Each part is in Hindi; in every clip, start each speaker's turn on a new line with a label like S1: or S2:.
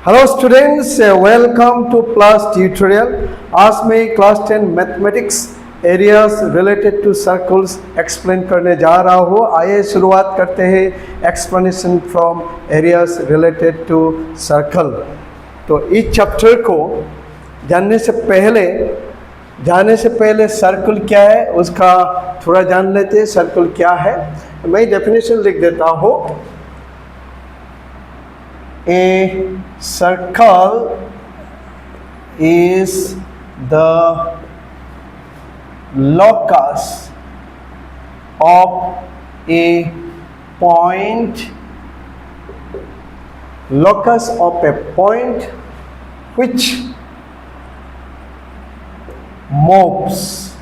S1: Hello students, welcome to class tutorial. आज मैं class 10 mathematics areas related to circles explain करने जा रहा हूँ। आइए शुरुआत करते हैं explanation from areas related to circle. तो इस चैप्टर को जानने से पहले सर्कल क्या है उसका थोड़ा जान लेते हैं। सर्कल क्या है, मैं डेफिनेशन लिख देता हूँ। A circle is the locus of a point, which moves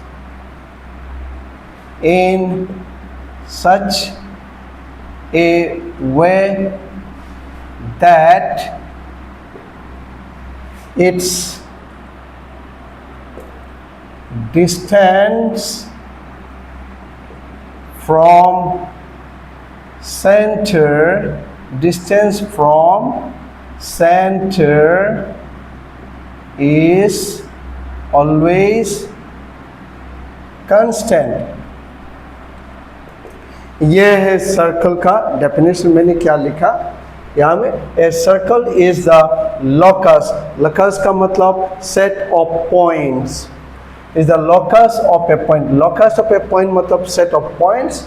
S1: in such a way that its distance from center is always constant। यह है सर्कल का डेफिनेशन। मैंने क्या लिखा यहाँ में, a circle is the locus. Locus का मतलब set of points, is the locus of a point. Locus of a point मतलब set of points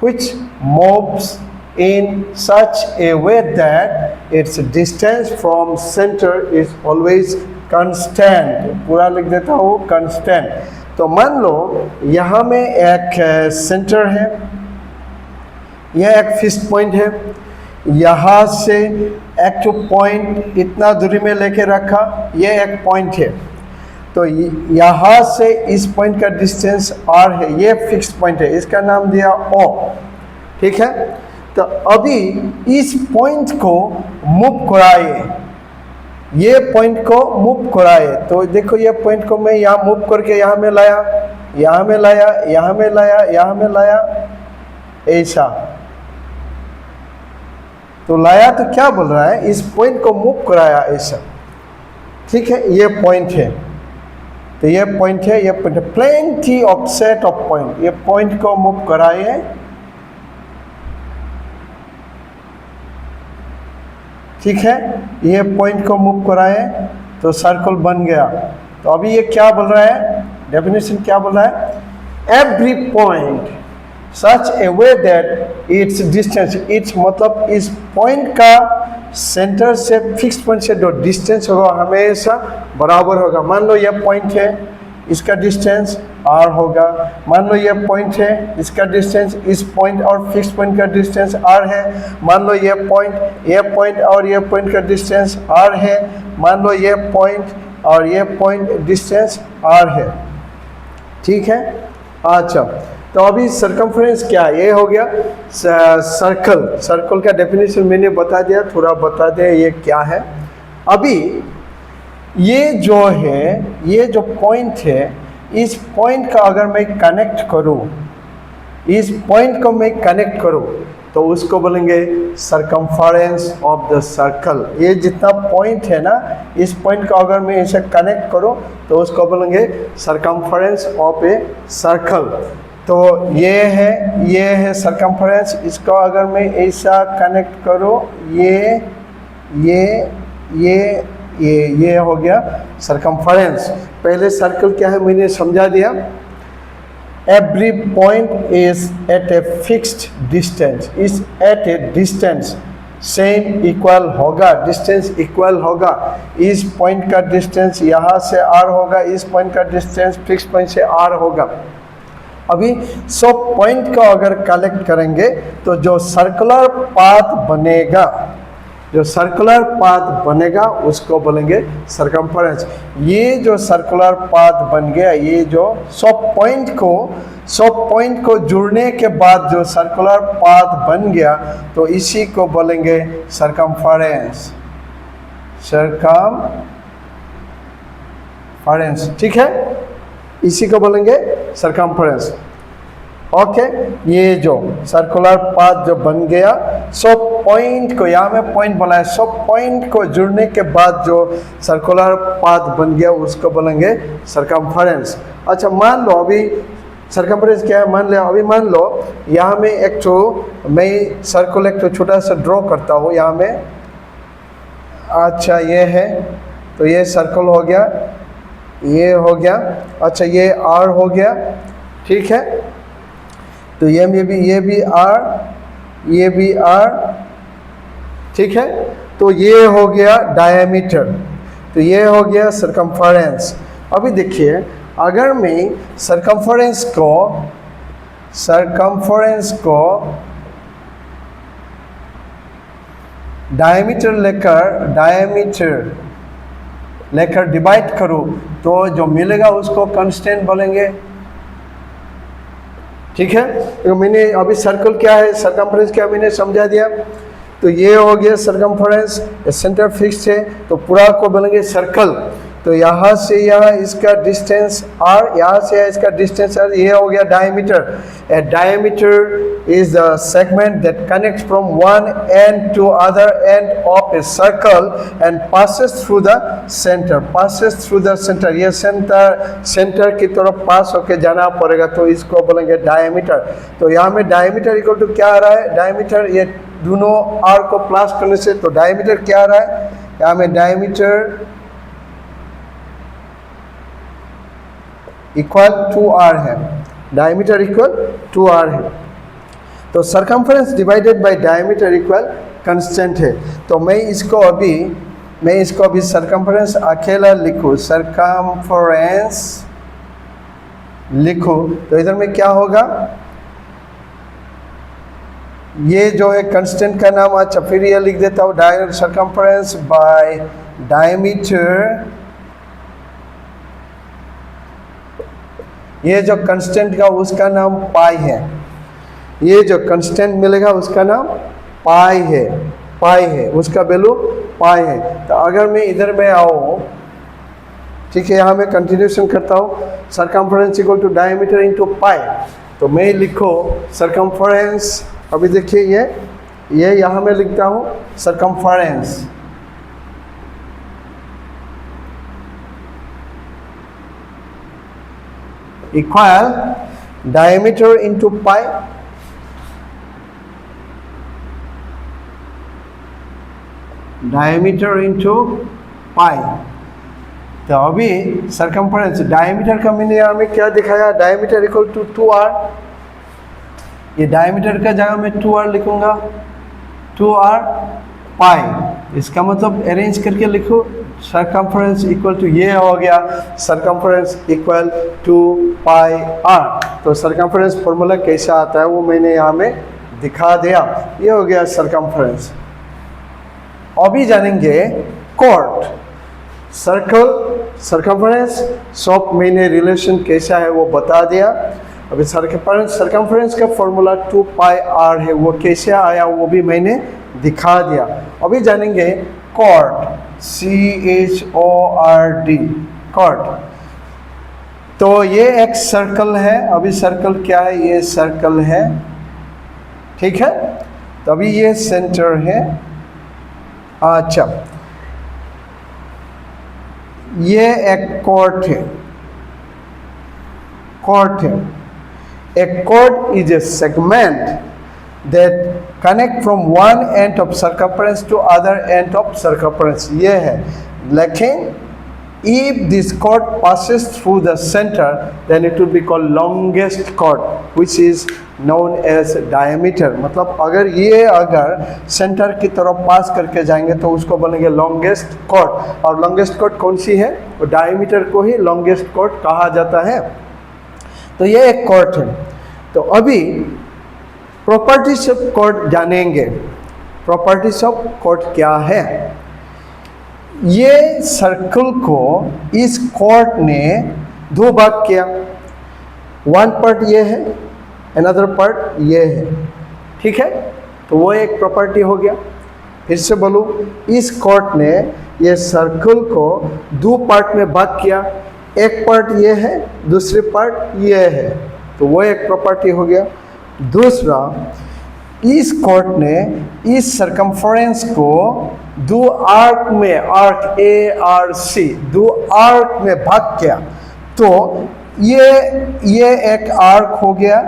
S1: which moves in such a way that its distance from center is always constant। पूरा लिख देता हूँ constant। तो मान लो यहाँ में एक सेंटर है, यह एक फिक्स्ड पॉइंट है। यहाँ से एक जो पॉइंट इतना दूरी में लेके रखा, ये एक पॉइंट है। तो यहाँ से इस पॉइंट का डिस्टेंस r है, ये फिक्स्ड पॉइंट है, इसका नाम दिया O। ठीक है, तो अभी इस पॉइंट को मूव कराए, ये पॉइंट को मूव कराए। तो देखो ये पॉइंट को मैं यहाँ मूव करके यहाँ में लाया, यहाँ में लाया, यहाँ में लाया, यहाँ में लाया, ऐसा। तो लाया तो क्या बोल रहा है, इस पॉइंट को मूव कराया ऐसा। ठीक है, ये पॉइंट है, तो ये पॉइंट है, ये पॉइंट है। Plenty of set of point, ये पॉइंट को मूव कराए। ठीक है, ये पॉइंट को मूव कराए तो सर्कल बन गया। तो अभी ये क्या बोल रहा है, डेफिनेशन क्या बोल रहा है, every point such a way that its distance, its मतलब इस पॉइंट का सेंटर से फिक्स पॉइंट से जो डिस्टेंस होगा हमेशा बराबर होगा। मान लो ये पॉइंट है, इसका डिस्टेंस r होगा। मान लो ये पॉइंट है, इसका डिस्टेंस इस पॉइंट और फिक्स पॉइंट का डिस्टेंस r है। मान लो ये पॉइंट और ये पॉइंट का डिस्टेंस r है। मान लो ये पॉइंट और ये पॉइंट डिस्टेंस r है। ठीक है, अच्छा। तो अभी सरकमफ्रेंस क्या है, ये हो गया सर्कल। सर्कल का डेफिनेशन मैंने बता दिया, थोड़ा बता दे ये क्या है। अभी ये जो है, ये जो पॉइंट है, इस पॉइंट का अगर मैं कनेक्ट करूं, इस पॉइंट को मैं कनेक्ट करूं तो उसको बोलेंगे सरकमफरेंस ऑफ द सर्कल। ये जितना पॉइंट है ना, इस पॉइंट को अगर मैं इसे कनेक्ट करूं तो उसको बोलेंगे सरकमफरेंस ऑफ ए सर्कल। तो ये है सरकमफरेंस। इसको अगर मैं ऐसा कनेक्ट करूँ, ये हो गया सरकमफरेंस। पहले सर्कल क्या है मैंने समझा दिया। Every point is at a fixed distance, is at a distance same equal होगा, डिस्टेंस इक्वल होगा। इस पॉइंट का डिस्टेंस यहाँ से r होगा, इस पॉइंट का डिस्टेंस फिक्स पॉइंट से r होगा। अभी सब पॉइंट को अगर कलेक्ट करेंगे तो जो सर्कुलर पाथ बनेगा उसको बोलेंगे सरकमफरेंस। ये जो सर्कुलर पाथ बन गया, ये जो सब पॉइंट को जुड़ने के बाद जो सर्कुलर पाथ बन गया, तो इसी को बोलेंगे सरकमफरेंस। ठीक है, इसी को बोलेंगे सरकमफरेंस। ओके, ये जो सर्कुलर पाथ जो बन गया, सब पॉइंट को, यहाँ में पॉइंट बोला है, सब पॉइंट को जुड़ने के बाद जो सर्कुलर पाथ बन गया उसको बोलेंगे सरकमफेरेंस। अच्छा, मान लो अभी सरकमफेरेंस क्या है, मान लो अभी मान लो यहाँ में एक तो मैं सर्कुल एक तो छोटा सा ड्रॉ करता हूँ यहाँ में। अच्छा, ये है, तो ये सर्कल हो गया, ये हो गया। अच्छा, ये आर हो गया, ठीक है। तो ये भी आर, ये भी आर, ठीक है। तो ये हो गया डायमीटर, तो ये हो गया सरकमफेरेंस। अभी देखिए, अगर मैं सरकमफेरेंस को डायमीटर लेकर डिवाइड करूँ तो जो मिलेगा उसको कांस्टेंट बोलेंगे, ठीक है। तो मैंने अभी सर्कल क्या है, सरकमफेरेंस क्या मैंने समझा दिया। तो ये हो गया सरकमफेरेंस, सेंटर फिक्स है तो पूरा को बोलेंगे सर्कल। तो यहाँ से यहाँ इसका डिस्टेंस r, यहाँ से इसका डिस्टेंस r, ये हो गया diameter. A diameter is the segment that connects from one end to other end of a circle and passes through the centre. ये सेंटर की तरफ पास होके जाना पड़ेगा, तो इसको बोलेंगे डायमीटर। तो यहाँ में डायमीटर इक्वल टू क्या आ रहा है, डायमीटर ये दोनों r को प्लस करने से तो डायमीटर क्या आ रहा है, यहाँ में डायमीटर इक्वल टू आर है, डायमीटर इक्वल टू आर है। तो circumference divided by diameter equal constant है। तो मैं इसको अभी सरकमफेरेंस अकेला लिखूँ, सरकमफेरेंस लिखूँ तो इधर में क्या होगा, ये जो है कांस्टेंट का नाम। अच्छा, फिर ये लिख देता हूँ सरकमफेरेंस बाय डायमीटर, ये जो कांस्टेंट का उसका नाम पाई है, ये जो कांस्टेंट मिलेगा उसका नाम पाई है, उसका वैल्यू पाई है। तो अगर मैं इधर में आऊँ, ठीक है, यहाँ मैं कंटिन्यूशन करता हूँ, circumference equal to diameter into pi. तो मैं लिखो सरकमफेरेंस, अभी देखिए ये यहाँ में लिखता हूँ circumference equal diameter into pi, diameter into pi. तो अभी सरकमफेरेंस डायमीटर का मैंने यहाँ में क्या दिखाया, डायमीटर इक्वल टू 2r। ये डायमीटर का जगह में 2r लिखूंगा, 2r पाई। इसका मतलब अरेंज करके लिखो, सरकमफेरेंस इक्वल टू ये हो गया, circumference equal to pi r। तो सरकमफेरेंस फॉर्मूला कैसा आता है वो मैंने यहाँ में दिखा दिया। ये हो गया सरकमफेरेंस। अभी जानेंगे कॉर्ड, सर्कल, सरकमफेरेंस, सब मैंने रिलेशन कैसा है वो बता दिया। अभी सरकमफेरेंस का फॉर्मूला 2 पाई r है, वो कैसे आया वो भी मैंने दिखा दिया। अभी जानेंगे कॉर्ड, CHORD, कॉर्ड। तो ये एक सर्कल है, अभी सर्कल क्या है, ये सर्कल है, ठीक है। तो अभी ये सेंटर है। अच्छा, ये एक कॉर्ड है, A chord is a segment that connect from one end of circumference to other end of circumference। ये है, लेकिन if this chord passes through the center then it will be called longest chord which is known as diameter। मतलब अगर सेंटर की तरफ पास करके जाएंगे तो उसको बोलेंगे लॉन्गेस्ट कॉर्ड। और लॉन्गेस्ट कॉर्ड कौन सी है, वो डायमीटर को ही लॉन्गेस्ट कॉर्ड कहा जाता है। तो ये एक कॉर्ड है। तो अभी प्रॉपर्टीज ऑफ कॉर्ड जानेंगे। प्रॉपर्टीज ऑफ कॉर्ड क्या है, ये सर्कल को इस कॉर्ड ने दो भाग किया, वन पार्ट ये है, अनदर पार्ट ये है, ठीक है। तो वो एक प्रॉपर्टी हो गया। फिर से बोलूँ, इस कॉर्ड ने ये सर्कल को दो पार्ट में भाग किया, एक पार्ट ये है, दूसरी पार्ट ये है। तो तो वो एक प्रॉपर्टी हो गया। दूसरा, इस कोर्ट ने इस सरकमफ्रेंस को दो आर्क में, आर्क ए आर सी, दो आर्क में भाग किया, तो ये एक आर्क हो गया,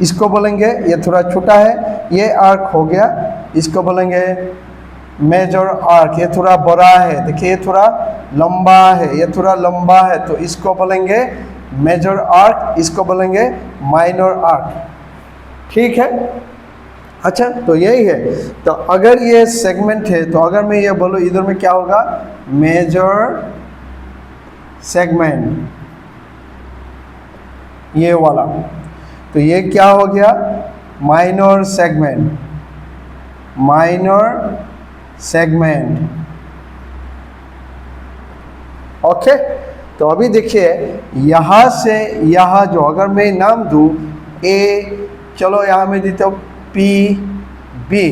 S1: इसको बोलेंगे, ये थोड़ा छोटा है, ये आर्क हो गया, इसको बोलेंगे मेजर आर्क। ये थोड़ा बड़ा है, देखिए ये थोड़ा लंबा है, ये थोड़ा लंबा है, तो इसको बोलेंगे मेजर आर्क, इसको बोलेंगे माइनर आर्क। ठीक है, अच्छा, तो यही है। तो अगर ये सेगमेंट है, तो अगर मैं ये बोलूँ इधर में क्या होगा, मेजर सेगमेंट, ये वाला, तो ये क्या हो गया, minor segment, minor segment. Okay, तो अभी देखिए यहाँ से यहाँ जो, अगर मैं नाम दूँ ए, चलो यहाँ मैं देता हूँ पी बी,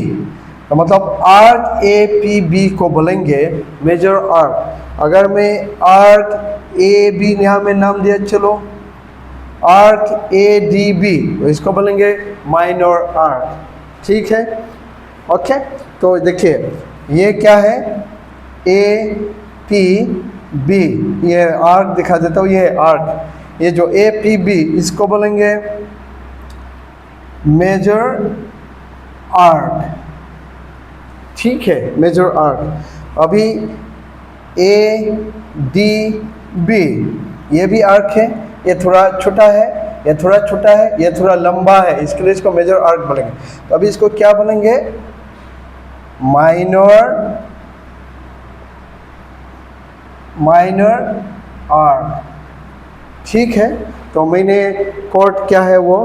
S1: तो मतलब आर्क ए पी बी को बोलेंगे मेजर आर्क। अगर मैं आर्क ए बी यहाँ में नाम दिया, चलो आर्क ए डी बी, तो इसको बोलेंगे माइनर आर्क। ठीक है, ओके, तो देखिए ये क्या है, ए पी बी, ये आर्क दिखा देता हूँ, ये आर्क, ये जो ए पी बी, इसको बोलेंगे मेजर आर्क। ठीक है, मेजर आर्क। अभी ए डी बी, ये भी आर्क है, ये थोड़ा छोटा है, ये थोड़ा छोटा है, ये थोड़ा लंबा है, इसके लिए इसको मेजर आर्क बोलेंगे। तो अभी इसको क्या बोलेंगे, माइनर आर्क। ठीक है, तो मैंने कोर्ट क्या है वो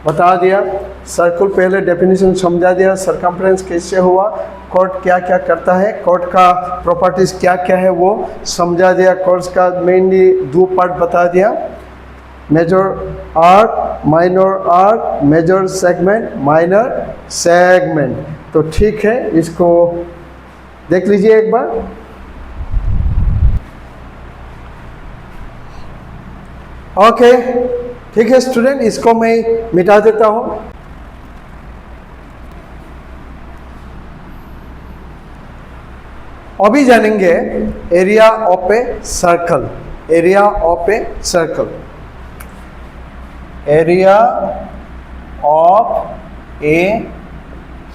S1: बता दिया, सर्कल पहले डेफिनेशन समझा दिया, सरकमफ्रेंस कैसे हुआ, कोर्ट क्या क्या करता है, कोर्ट का प्रॉपर्टीज क्या क्या है वो समझा दिया, कोर्ट का मेनली दो पार्ट बता दिया, major arc, minor arc, major segment, minor segment. तो ठीक है, इसको देख लीजिए एक बार। ओके, ठीक है स्टूडेंट, इसको मैं मिटा देता हूं। अभी जानेंगे area of a circle, area of a circle, area of a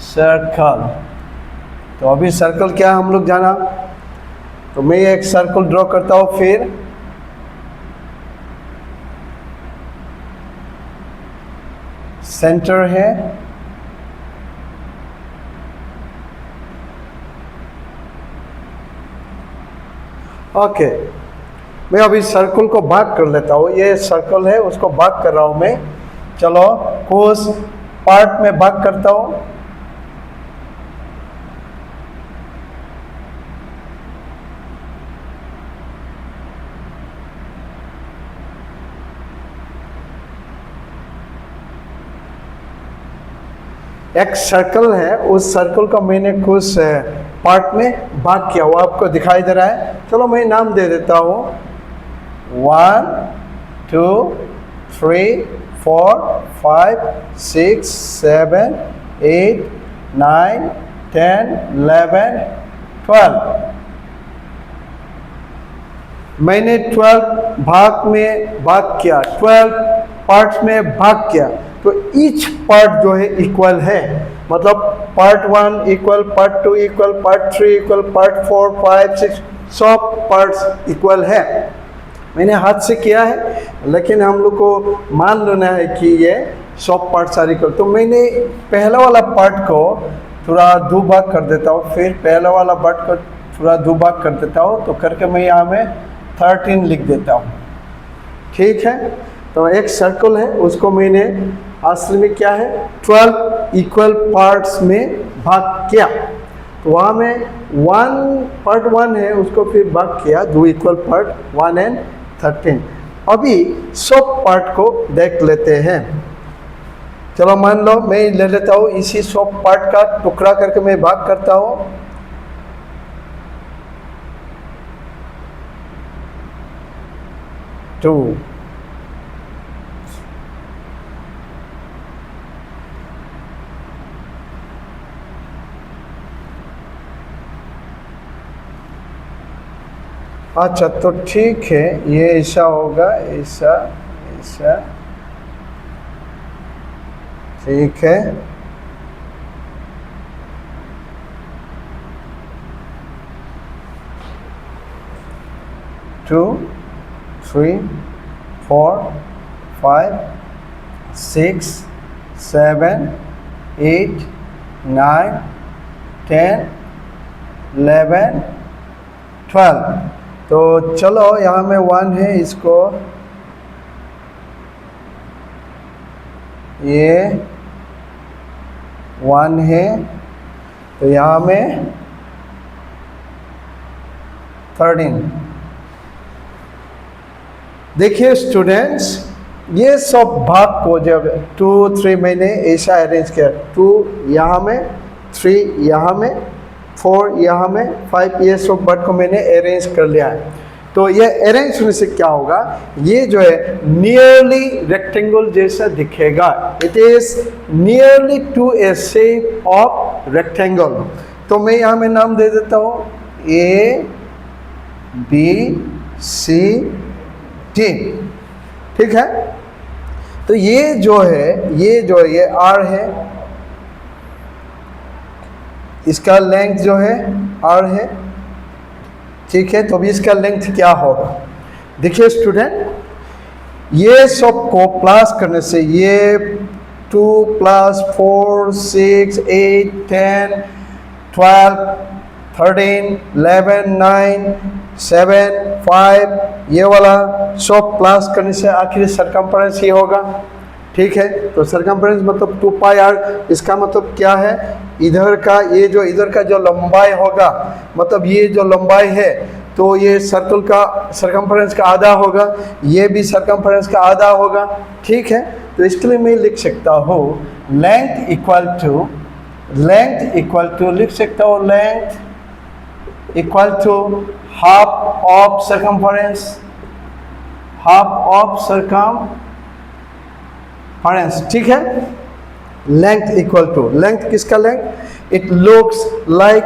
S1: circle. तो अभी सर्कल क्या हम लोग जाना, तो मैं एक सर्कल ड्रॉ करता हूं, फिर सेंटर है, ओके, मैं अभी सर्कल को भाग कर लेता हूँ, ये सर्कल है उसको भाग कर रहा हूँ मैं, चलो कुछ पार्ट में भाग करता हूँ। एक सर्कल है, उस सर्कल का मैंने कुछ पार्ट में भाग किया, वो आपको दिखाई दे रहा है। चलो मैं नाम दे देता हूँ 1 2 3 4 5 6 7 8 9 10 11 12। मैंने 12 भाग में भाग किया, 12 पार्ट्स में भाग किया, तो ईच पार्ट जो है इक्वल है, मतलब part 1 equal, part 2 equal, part 3 equal, part 4 5 6, सब पार्ट्स इक्वल है। मैंने हाथ से किया है, लेकिन हम लोग को मान लेना है कि ये सब पार्ट्स आर इक्वल। तो मैंने पहला वाला पार्ट को थोड़ा दो भाग कर देता हूँ, फिर पहला वाला पार्ट को थोड़ा दो भाग कर देता हूँ, तो करके मैं यहाँ में 13 लिख देता हूँ। ठीक है, तो एक सर्कल है, उसको मैंने असल में क्या है 12 इक्वल पार्ट्स में भाग किया, तो वहाँ में पार्ट 1 है, उसको फिर भाग किया 2 इक्वल पार्ट 1 एंड 13। अभी सब पार्ट को देख लेते हैं। चलो मान लो मैं ले लेता हूँ, इसी सब पार्ट का टुकड़ा करके मैं भाग करता हूँ। टू अच्छा, तो ठीक है, ये ऐसा होगा, ऐसा ऐसा, ठीक है। टू, 3, 4, 5, 6, 7, 8, 9, 10, 11, 12। तो चलो यहाँ में 1 है, इसको ये 1 है, तो यहाँ में 13। देखिए स्टूडेंट्स, ये सब भाग को जब 2, 3 मैंने ऐसा अरेंज किया, 2 यहाँ में, 3 यहाँ में, 4 यहाँ में, 5, ये सब वर्ड को मैंने अरेंज कर लिया है। तो ये अरेंज होने से क्या होगा, ये जो है नियरली रेक्टेंगल जैसा दिखेगा। It is nearly to A shape of rectangle. तो मैं यहाँ में नाम दे देता हूँ A, B, C, D, ठीक है। तो ये जो है, ये R है, इसका लेंथ जो है R है, ठीक है। तो अभी इसका लेंथ क्या होगा, देखिए स्टूडेंट, ये सब को प्लस करने से ये 2 + 4, 6, 8, 10, 12, 13, 11, 9, 7, 5, ये वाला सब प्लस करने से आखिर सरकमफ्रेंस ही होगा, ठीक है। तो सरकमफ्रेंस मतलब 2πr, इसका मतलब क्या है, इधर का ये जो इधर का जो लंबाई होगा, मतलब ये जो लंबाई है, तो ये सर्कल का सरकमफ्रेंस का आधा होगा, ये भी सरकमफ्रेंस का आधा होगा, ठीक है। तो इसके लिए मैं लिख सकता हूँ लेंथ इक्वल टू लिख सकता हूँ length equal to half of circumference, ठीक है। लेंथ इक्वल टू, लेंथ किसका length, it looks like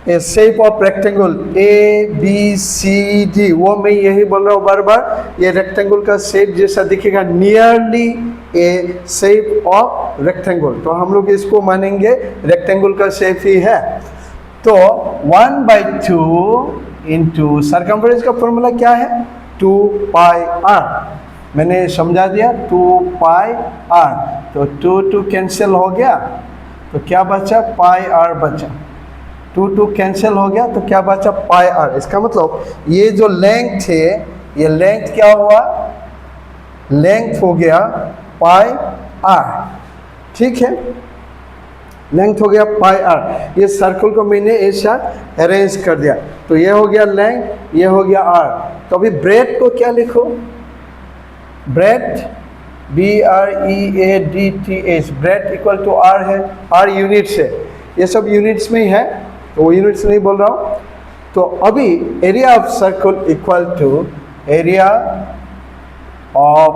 S1: a shape of rectangle ABCD, वो मैं यही बोल रहा हूँ बार बार, ये रेक्टेंगल का शेप जैसा दिखेगा, nearly A shape of rectangle. तो हम लोग इसको मानेंगे रेक्टेंगल का शेप ही है। तो 1/2 इंटू सरकमफ्रेंस का फॉर्मूला क्या है, 2πr, मैंने समझा दिया 2πr। तो 2 कैंसिल हो गया, तो क्या बचा, πr बचा, 2 कैंसिल हो गया, तो क्या बचा, πr। इसका मतलब ये जो लेंथ है, ये लेंथ क्या हुआ, लेंथ हो गया πr, ठीक है, लेंथ हो गया πr। ये सर्कल को मैंने ऐसा अरेंज कर दिया, तो ये हो गया लेंथ, ये हो गया r। तो अभी ब्रेथ को क्या लिखो, breadth BREADTH, breadth equal to r है, r यूनिट्स है, ये सब यूनिट्स में ही है, तो वो यूनिट्स नहीं बोल रहा हूँ। तो अभी area of circle equal to area of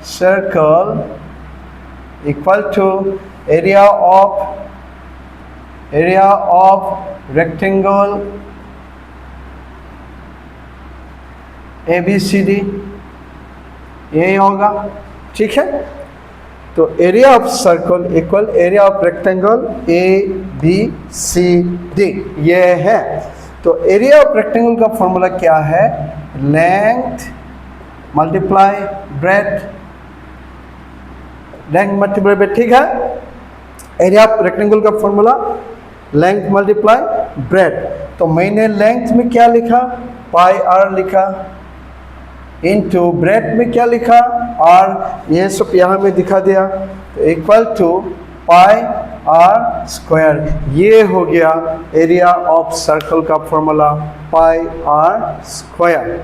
S1: circle equal to area of rectangle ABCD, यही होगा, ठीक है। तो area of circle equal area of rectangle ABCD, ये है। तो एरिया ऑफ रेक्टेंगल का फॉर्मूला क्या है, length multiply breadth, length multiply breadth, ठीक है। एरिया ऑफ रेक्टेंगल का फॉर्मूला लेंथ मल्टीप्लाई ब्रेथ। तो मैंने लेंथ में क्या लिखा, πr लिखा, इनटू ब्रेथ में क्या लिखा, r, ये सब यहाँ में दिखा दिया, तो इक्वल टू πr²। ये हो गया एरिया ऑफ सर्कल का formula, πr²,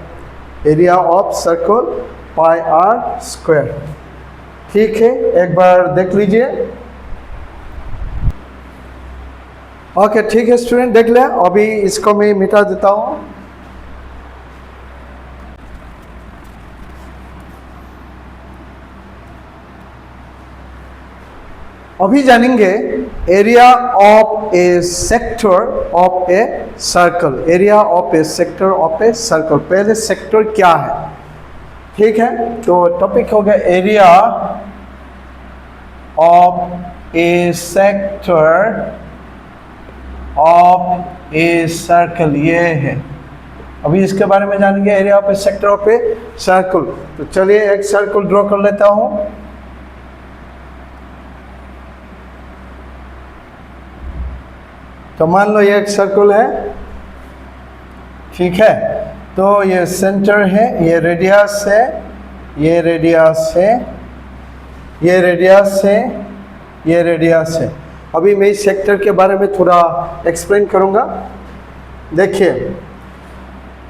S1: area of circle πr², ठीक है। एक बार देख लीजिए, ओके, ठीक है स्टूडेंट, देख ले। अभी इसको मैं मिटा देता हूँ। अभी जानेंगे area of a sector of a circle, area of a sector of a circle. पहले सेक्टर क्या है, ठीक है, तो टॉपिक हो गया area of a sector of a circle, ये है। अभी इसके बारे में जानेंगे, area of a sector of a circle. तो चलिए एक सर्कल ड्रॉ कर लेता हूं। तो मान लो ये एक सर्कल है, ठीक है, तो ये सेंटर है, ये रेडियस है, ये रेडियस है, ये रेडियस है, ये रेडियस है। अभी मैं इस सेक्टर के बारे में थोड़ा एक्सप्लेन करूंगा। देखिए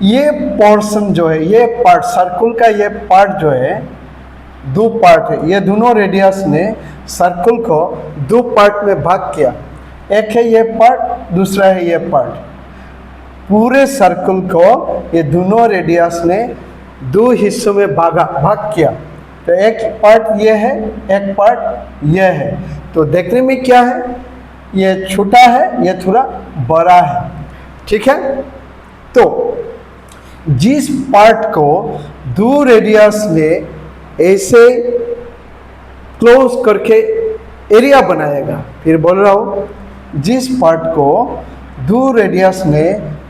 S1: ये पोर्शन जो है, ये पार्ट सर्कल का, ये पार्ट जो है दो पार्ट है, ये दोनों रेडियस ने सर्कल को दो पार्ट में भाग किया। एक है ये पार्ट, दूसरा है ये पार्ट। पूरे सर्कल को ये दोनों रेडियस ने दो हिस्सों में भाग किया। तो एक पार्ट ये है, एक पार्ट ये है। तो देखने में क्या है, ये छोटा है, ये थोड़ा बड़ा है, ठीक है। तो जिस पार्ट को दो रेडियस ने ऐसे क्लोज करके एरिया बनाएगा, फिर बोल रहा हूं, जिस पार्ट को दो रेडियस ने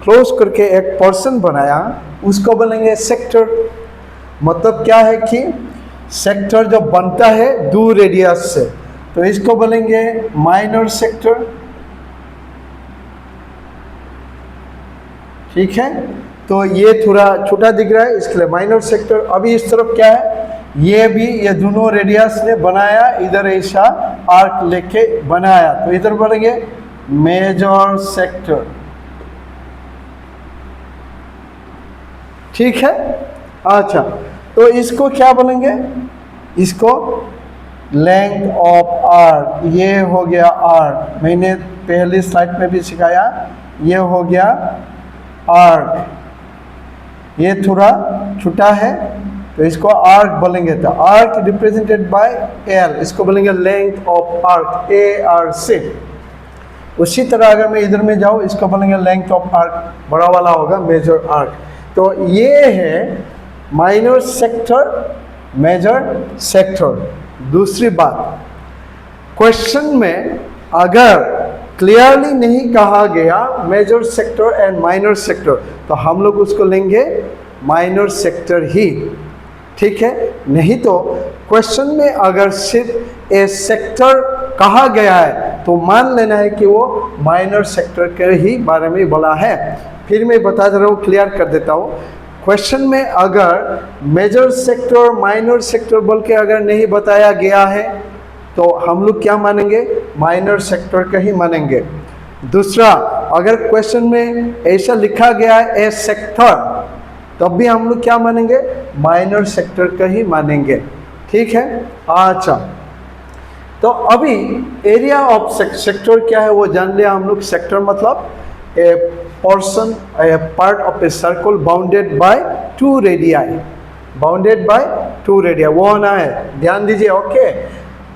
S1: क्लोज करके एक पोर्शन बनाया उसको बोलेंगे सेक्टर। मतलब क्या है कि सेक्टर जो बनता है दो रेडियस से, तो इसको बोलेंगे माइनर सेक्टर, ठीक है। तो ये थोड़ा छोटा दिख रहा है, इसके लिए माइनर सेक्टर। अभी इस तरफ क्या है, ये भी ये दोनों रेडियस ने बनाया, इधर ऐसा आर्क लेके बनाया, तो इधर बोलेंगे मेजर सेक्टर, ठीक है। अच्छा, तो इसको क्या बोलेंगे, इसको लेंथ ऑफ आर्क, ये हो गया आर्क। मैंने पहली स्लाइड में भी सिखाया, ये हो गया आर्क। ये थोड़ा छोटा है तो इसको आर्क बोलेंगे। तो आर्क रिप्रेजेंटेड बाय एल, इसको बोलेंगे length of arc, A R C. उसी तरह अगर मैं इधर में जाऊँ, इसको बोलेंगे लेंथ ऑफ आर्क, बड़ा वाला होगा मेजर आर्क। तो ये है माइनर सेक्टर, मेजर सेक्टर। दूसरी बात, क्वेश्चन में अगर क्लियरली नहीं कहा गया major sector and minor sector, तो हम लोग उसको लेंगे माइनर सेक्टर ही, ठीक है। नहीं तो क्वेश्चन में अगर सिर्फ ए सेक्टर कहा गया है तो मान लेना है कि वो माइनर सेक्टर के ही बारे में बोला है। फिर मैं बता दे रहा हूँ, क्लियर कर देता हूँ। क्वेश्चन में अगर मेजर सेक्टर माइनर सेक्टर बोल के अगर नहीं बताया गया है तो हम लोग क्या मानेंगे, माइनर सेक्टर का ही मानेंगे। दूसरा, अगर क्वेश्चन में ऐसा लिखा गया है ए सेक्टर, तब भी हम लोग क्या मानेंगे, माइनर सेक्टर का ही मानेंगे, ठीक है। अच्छा, तो अभी एरिया ऑफ सेक्टर क्या है वो जान लिया हम लोग। सेक्टर मतलब ए portion, a part of a circle bounded by two radii, bounded by two radii, वो होना है, ध्यान दीजिए, okay.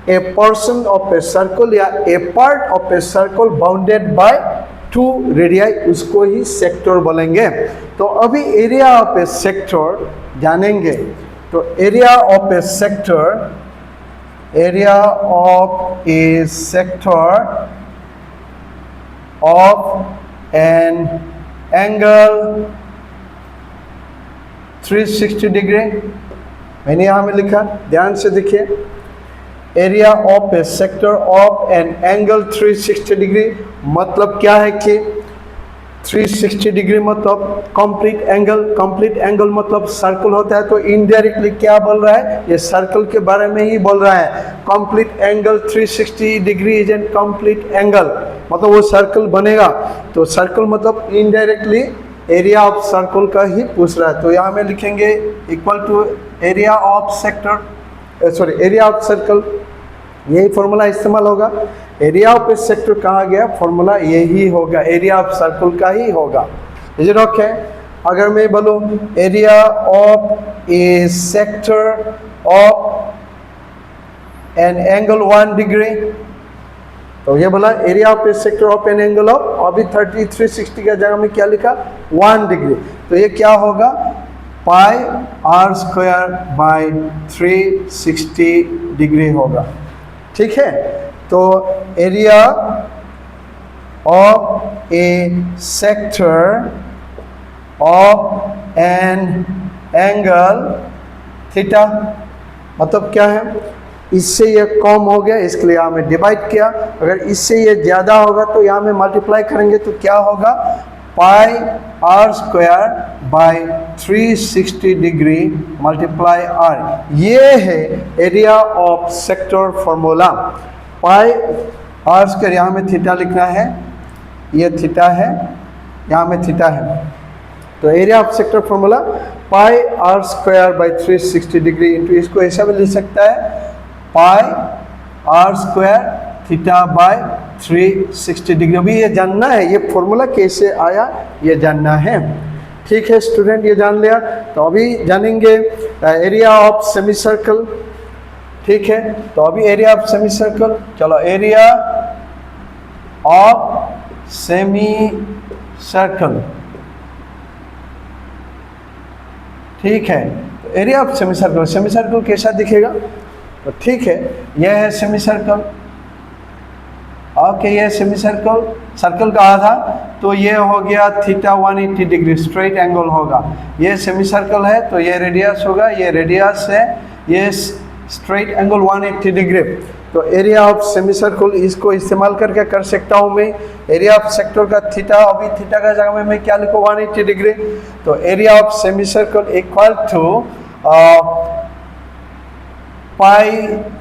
S1: a portion of a circle या a part of a circle bounded by two radii, उसको ही सेक्टर बोलेंगे। तो अभी एरिया ऑफ ए सेक्टर जानेंगे। तो area of a sector, area of a sector of an angle 360 degree, मैंने यहाँ में लिखा, ध्यान से देखिए। Area of a sector of an angle 360 degree मतलब क्या है कि 360 डिग्री मतलब कंप्लीट एंगल। कंप्लीट एंगल मतलब सर्कल होता है, तो इनडायरेक्टली क्या बोल रहा है, ये सर्कल के बारे में ही बोल रहा है। Complete angle 360 degree is an complete angle, मतलब वो सर्कल बनेगा। तो सर्कल मतलब इनडायरेक्टली एरिया ऑफ सर्कल का ही पूछ रहा है। तो यहाँ में लिखेंगे equal to area of sector, sorry area of circle, यही फॉर्मूला इस्तेमाल होगा। एरिया ऑफ ए सेक्टर कहा गया, फॉर्मूला यही होगा, एरिया ऑफ सर्कल का ही होगा। Is it okay? अगर मैं बोलूँ area of a sector of an angle 1 degree, तो ये बोला area of a sector of an angle of, अभी 360 का जगह में क्या लिखा 1 डिग्री, तो ये क्या होगा pi are square by 360 degree होगा। ठीक है, तो area of a sector of an angle theta, मतलब क्या है, इससे ये कम हो गया इसके लिए यहाँ में डिवाइड किया, अगर इससे ये ज़्यादा होगा तो यहाँ में मल्टीप्लाई करेंगे तो क्या होगा pi are square by 360 degree multiply R. ये है area of sector formula. Pi are square, यहाँ में थीटा लिखना है, ये थीटा है, यहाँ में थीटा है, तो area of sector formula pi are square by 360 degree into, इसको ऐसा भी लिख सकता है pi are square theta by 360 degree. अभी ये जानना है ये फॉर्मूला कैसे आया, ये जानना है। ठीक है स्टूडेंट, ये जान लिया, तो अभी जानेंगे एरिया ऑफ सेमी सर्कल। ठीक है, तो अभी एरिया ऑफ सेमी सर्कल, चलो एरिया ऑफ सेमी सर्कल। ठीक है, तो area of semi circle, semi circle कैसा दिखेगा, तो ठीक है यह है सेमी सर्कल। ओके, ये सेमी सर्कल, सर्कल का आधा, तो ये हो गया थीटा 180 डिग्री स्ट्रेट एंगल होगा। ये सेमी सर्कल है तो ये रेडियस होगा, ये रेडियस है, ये स्ट्रेट एंगल 180 डिग्री। तो एरिया ऑफ सेमी सर्कल इसको इस्तेमाल करके कर सकता हूँ मैं। एरिया ऑफ सेक्टर का थीटा, अभी थीटा का जगह में मैं क्या लिखूँ 180 डिग्री, तो area of semi circle equal to pi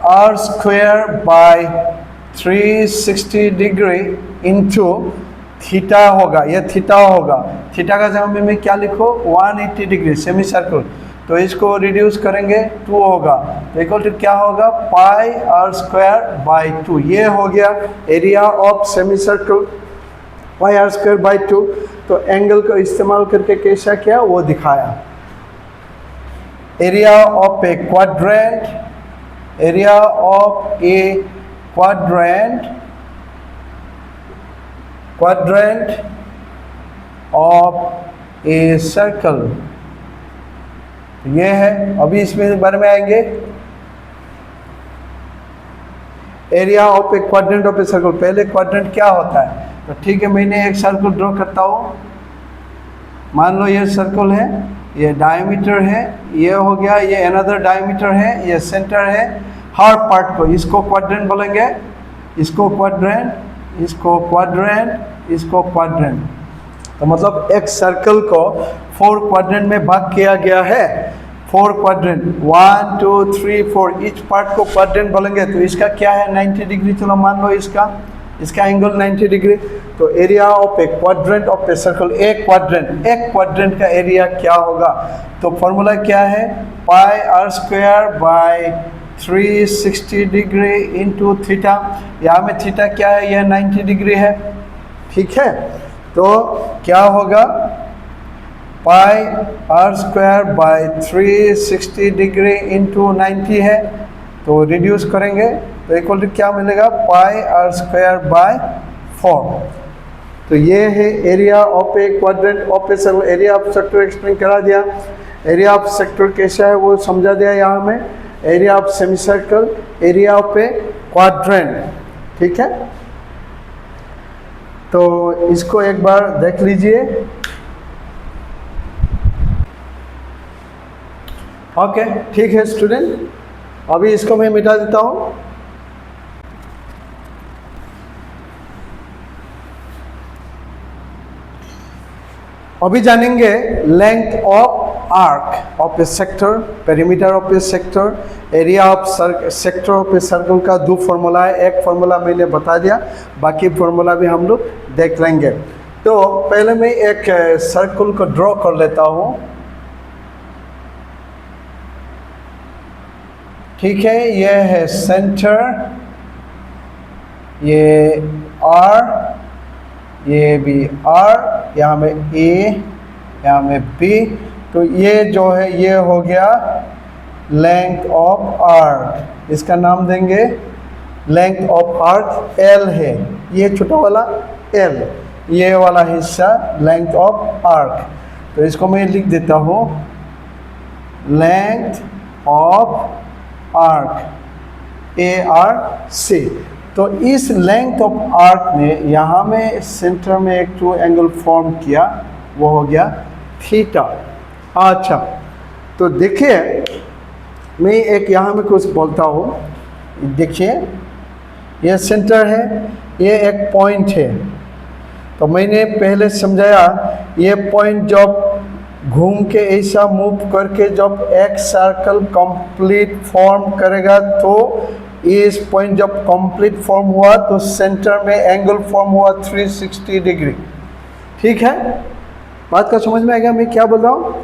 S1: are square by 360 degree into theta होगा, ये थीटा होगा, थीटा का जगह में मैं क्या लिखो 180 डिग्री सेमी सर्कल, तो इसको रिड्यूस करेंगे 2 होगा, तो इक्वल टू क्या होगा पाई आर स्क्वायर बाय 2। ये हो गया area of semi circle pi are square by 2। तो एंगल को इस्तेमाल करके कैसा किया वो दिखाया। Area of a quadrant, area of A quadrant of a circle, ये है। अभी इसमें बारे में आएंगे area of a quadrant of a circle. पहले क्वाड्रेंट क्या होता है, तो ठीक है मैंने एक सर्कल ड्रॉ करता हूँ, मान लो ये सर्कल है, ये डायमीटर है, ये हो गया, ये अनदर डायमीटर है, ये सेंटर है। हर पार्ट को इसको क्वाड्रेंट बोलेंगे, इसको क्वाड्रेंट, इसको क्वाड्रेंट, इसको क्वाड्रेंट। तो मतलब एक सर्कल को 4 क्वाड्रेंट में भाग किया गया है। 4 क्वाड्रेंट, 1 2 3 4, ईच पार्ट को क्वाड्रेंट बोलेंगे। तो इसका क्या है 90 डिग्री, चलो मान लो इसका एंगल 90 डिग्री। तो area of a quadrant of a circle, एक क्वाड्रेंट का एरिया क्या होगा, तो फॉर्मूला क्या है pi are square by 360 degree into theta. यहाँ में थीटा क्या है, यह 90 डिग्री है। ठीक है, तो क्या होगा pi are square by 360 degree into 90 है, तो रिड्यूस करेंगे तो इक्वल टू क्या मिलेगा पाई आर स्क्वायर बाय 4। तो ये है area of a quadrant of a circle. Area of sector explain करा दिया, एरिया ऑफ सेक्टर कैसा है वो समझा दिया यहाँ में। Area of semi circle, area of a quadrant. ठीक है, तो इसको एक बार देख लीजिए। ओके, ठीक है स्टूडेंट, अभी इसको मैं मिटा देता हूँ। अभी जानेंगे length of arc of a sector, perimeter of a sector, area of sector of a circle का 2 फॉर्मूला है। एक फॉर्मूला मैंने बता दिया, बाकी फॉर्मूला भी हम लोग देख लेंगे। तो पहले मैं एक सर्कल को ड्रॉ कर लेता हूँ। ठीक है, यह है सेंटर, ये R, ये भी R, यहाँ में A, यहाँ में B। तो ये जो है ये हो गया लेंथ ऑफ आर्क, इसका नाम देंगे लेंथ ऑफ आर्क एल है, ये छोटा वाला एल, ये वाला हिस्सा लेंथ ऑफ आर्क। तो इसको मैं लिख देता हूँ लेंथ ऑफ आर्क ARC। तो इस लेंथ ऑफ आर्क ने यहाँ में सेंटर में एक ट्रू एंगल फॉर्म किया, वो हो गया थीटा। अच्छा, तो देखिए मैं एक यहाँ में कुछ बोलता हूँ, देखिए ये सेंटर है, ये एक पॉइंट है। तो मैंने पहले समझाया ये पॉइंट जब घूम के ऐसा मूव करके जब एक सर्कल कंप्लीट फॉर्म करेगा, तो इस पॉइंट जब कंप्लीट फॉर्म हुआ तो सेंटर में एंगल फॉर्म हुआ 360 डिग्री। ठीक है, बात का समझ में आ गया मैं क्या बोल रहा हूँ?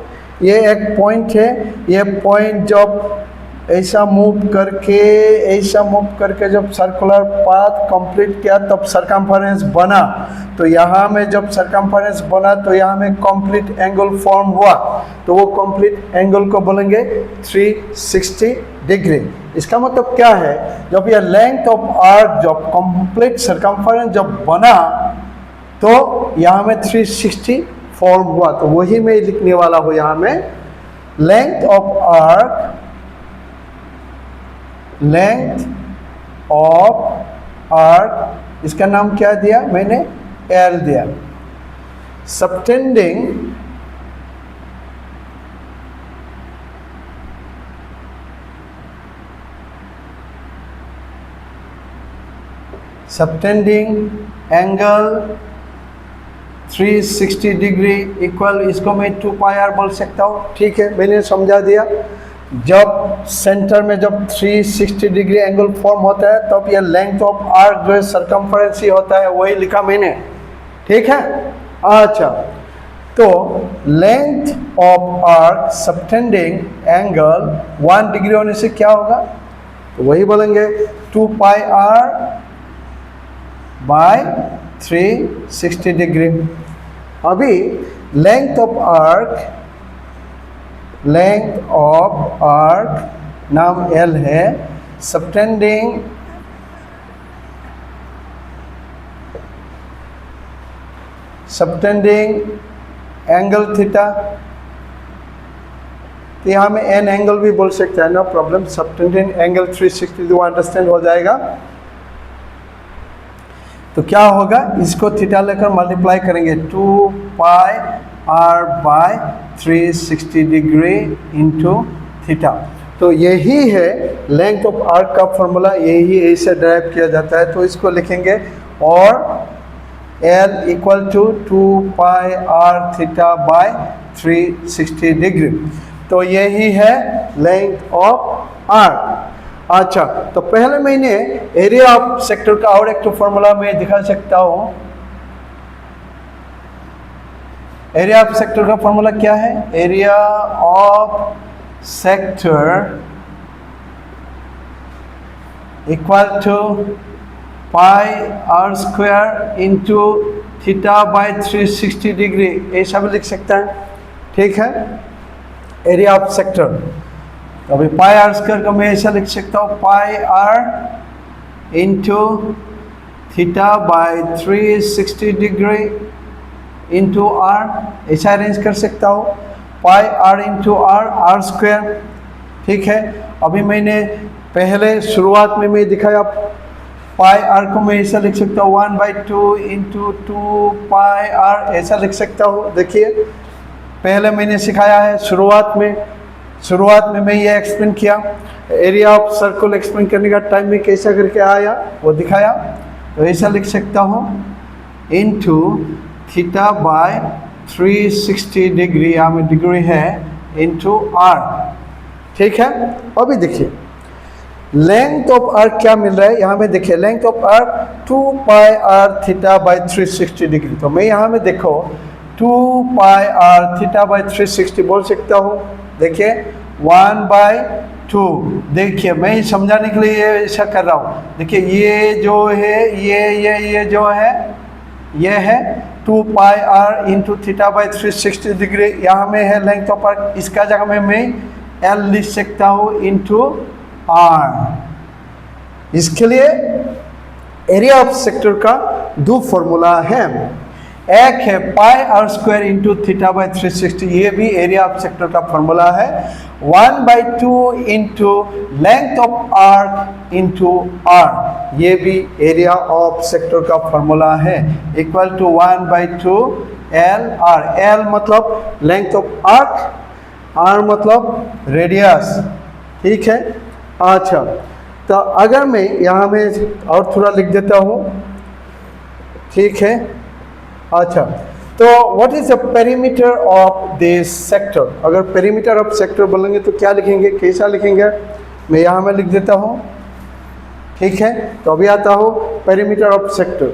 S1: ये एक पॉइंट है, ये पॉइंट जब ऐसा मूव करके जब सर्कुलर पाथ कंप्लीट किया तब सरकमफेरेंस बना। तो यहाँ में जब सरकमफेरेंस बना तो यहाँ में कंप्लीट एंगल फॉर्म हुआ, तो वो कंप्लीट एंगल को बोलेंगे 360 डिग्री। इसका मतलब क्या है, जब ये लेंथ ऑफ आर्क जब कंप्लीट सरकमफेरेंस जब बना तो यहाँ में 360 फॉर्म हुआ। तो वही मैं लिखने वाला हूँ यहाँ में लेंथ ऑफ आर्क, इसका नाम क्या दिया मैंने? एल दिया। सबटेंडिंग एंगल 360 डिग्री इक्वल, इसको मैं 2 पाई आर बोल सकता हूँ। ठीक है, मैंने समझा दिया। जब सेंटर में जब 360 डिग्री एंगल फॉर्म होता है तब ये लेंथ ऑफ आर्क जो है सरकमफेरेंस ही होता है, वही लिखा मैंने। ठीक है, अच्छा, तो length of arc subtending angle 1 degree होने से क्या होगा? तो वही बोलेंगे 2 पाई आर बाय 360 डिग्री। अभी लेंथ ऑफ आर्क नाम एल है, सबटेंडिंग एंगल थीटा, तो यहाँ में एन एंगल भी बोल सकते हैं, नो प्रॉब्लम। सबटेंडिंग एंगल 360 वो अंडरस्टैंड हो जाएगा। तो क्या होगा, इसको थीटा लेकर मल्टीप्लाई करेंगे 2 pi R by 360 degree into theta. तो यही है लेंथ ऑफ आर्क का फॉर्मूला, यही ऐसे ड्राइव किया जाता है। तो इसको लिखेंगे और L equal to 2 pi r theta by 360 degree. तो यही है लेंथ ऑफ आर्क। अच्छा, तो पहले मैंने एरिया ऑफ सेक्टर का और एक फॉर्मूला में दिखा सकता हूँ। एरिया ऑफ सेक्टर का फॉर्मूला क्या है? Area of sector equal to pi are square into theta by 360 degree, ऐसा भी लिख सकता है। ठीक है, एरिया ऑफ सेक्टर। अभी पाई आर स्क्वायर का मैं ऐसा लिख सकता हूँ, pi R into theta by 360 degree into R, ऐसा अरेंज कर सकता हूँ। Pi R into are square. ठीक है, अभी मैंने पहले शुरुआत में मैं दिखाया पाई आर को मैं ऐसा लिख सकता हूँ 1/2 इंटू 2 पाई आर, ऐसा लिख सकता हूँ। देखिए पहले मैंने सिखाया है शुरुआत में मैं ये एक्सप्लेन किया, एरिया ऑफ सर्कल एक्सप्लेन करने का टाइम में कैसा करके आया वो दिखाया। तो ऐसा लिख सकता हूँ इंटू थीटा बाय 360 डिग्री, यहाँ में डिग्री है, इंटू आर। ठीक है, अभी देखिए लेंथ ऑफ आर्क क्या मिल रहा है यहाँ में। देखिए length of arc 2 pi r theta by 360 degree. तो मैं यहाँ में देखो 2 पाई आर थीटा बाय 360 बोल सकता हूँ। देखिए 1/2। देखिए मैं समझाने के लिए ऐसा कर रहा हूँ। देखिए ये जो है ये जो है ये है 2 pi R into theta by 360 degree, यहाँ में है लेंथ ऑफ आर्क। इसका जगह में मैं एल लिख सकता हूँ इंटू आर। इसके लिए एरिया ऑफ सेक्टर का दो फॉर्मूला है। एक है pi are square into theta by 360, ये भी एरिया ऑफ सेक्टर का फॉर्मूला है। 1/2 into length of arc into R, ये भी एरिया ऑफ सेक्टर का फॉर्मूला है, equal to 1/2 L R. L मतलब लेंथ ऑफ आर्क, आर मतलब रेडियस। ठीक है, अच्छा तो अगर मैं यहाँ में और थोड़ा लिख देता हूँ, ठीक है। अच्छा, तो what is the perimeter of this sector? अगर पेरीमीटर ऑफ सेक्टर बोलेंगे तो क्या लिखेंगे, कैसा लिखेंगे? मैं यहाँ में लिख देता हूँ, ठीक है। तो अभी आता हूँ पेरीमीटर ऑफ सेक्टर,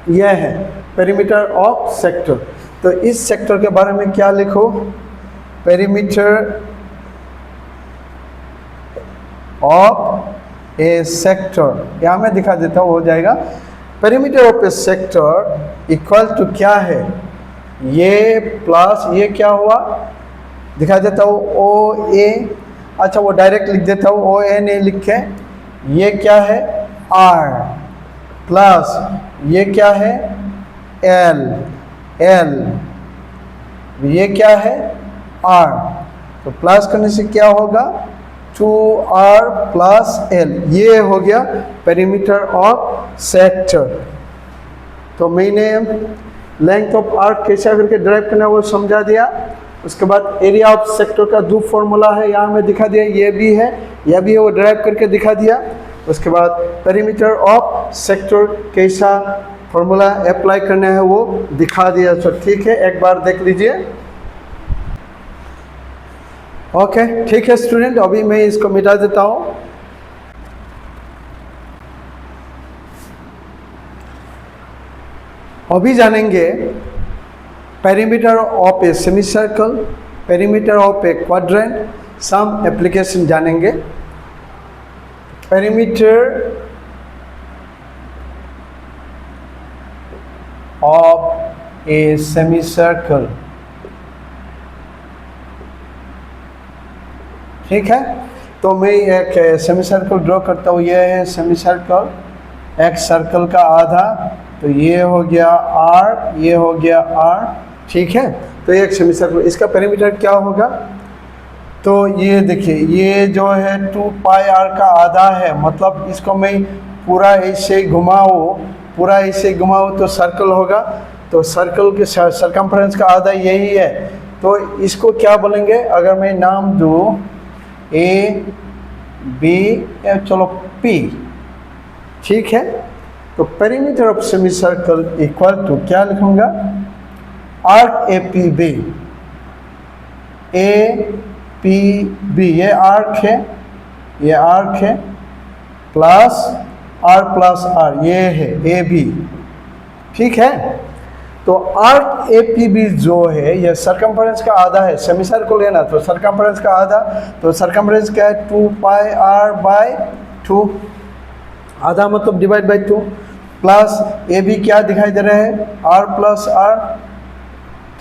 S1: यह है पेरीमीटर ऑफ सेक्टर। तो इस सेक्टर के बारे में क्या लिखो, पेरीमीटर ऑफ ए सेक्टर, यहाँ मैं दिखा देता हूँ, हो जाएगा। Perimeter of a sector equal to क्या है, ये प्लस ये क्या हुआ, दिखा देता हूँ ओ ए। अच्छा वो डायरेक्ट लिख देता हूँ, ओ ए नहीं लिखे, ये क्या है आर, प्लस ये क्या है एल, एल ये क्या है आर। तो प्लस करने से क्या होगा 2r प्लस l, ये हो गया पेरीमीटर ऑफ सेक्टर। तो मैंने लेंथ ऑफ आर्क कैसे करके ड्राइव करना है वो समझा दिया। उसके बाद एरिया ऑफ सेक्टर का दो फॉर्मूला है, यहाँ में दिखा दिया, ये भी है, यह भी है, वो ड्राइव करके दिखा दिया। उसके बाद पेरीमीटर ऑफ सेक्टर कैसा फॉर्मूला अप्लाई करना है वो दिखा दिया। तो ठीक है, एक बार देख लीजिए। ओके ठीक है स्टूडेंट, अभी मैं इसको मिटा देता हूँ। अभी जानेंगे perimeter of a semi circle, perimeter of a quadrant, some application जानेंगे। Perimeter of a semi circle, ठीक है। तो मैं एक सेमी सर्कल ड्रॉ करता हूँ, ये है सेमी सर्कल, एक सर्कल का आधा, तो ये हो गया आर, ये हो गया आर, ठीक है। तो ये एक सेमी सर्कल, इसका पेरीमीटर क्या होगा, तो ये देखिए, ये जो है 2 पाई आर का आधा है, मतलब इसको मैं पूरा ऐसे घुमाऊँ, पूरा ऐसे घुमाऊँ तो सर्कल होगा, तो सर्कल के सरकमफ्रेंस का आधा यही है। तो इसको क्या बोलेंगे, अगर मैं नाम दूँ ए बी, चलो पी, ठीक है। तो perimeter of semi circle equal to क्या लिखूंगा, arc A P B, A P B, ये आर्क है, ये आर्क है, प्लस आर, ये है ए बी, ठीक है। तो आर्क ए पी बी जो है ये सरकमफ्रेंस का आधा है, सेमी सर्कल है ना, तो सरकमफ्रेंस का आधा, तो सरकमफ्रेंस क्या है 2 पाई आर बाई 2, आधा मतलब divide by 2, plus A B क्या दिखाई दे रहा है आर प्लस आर,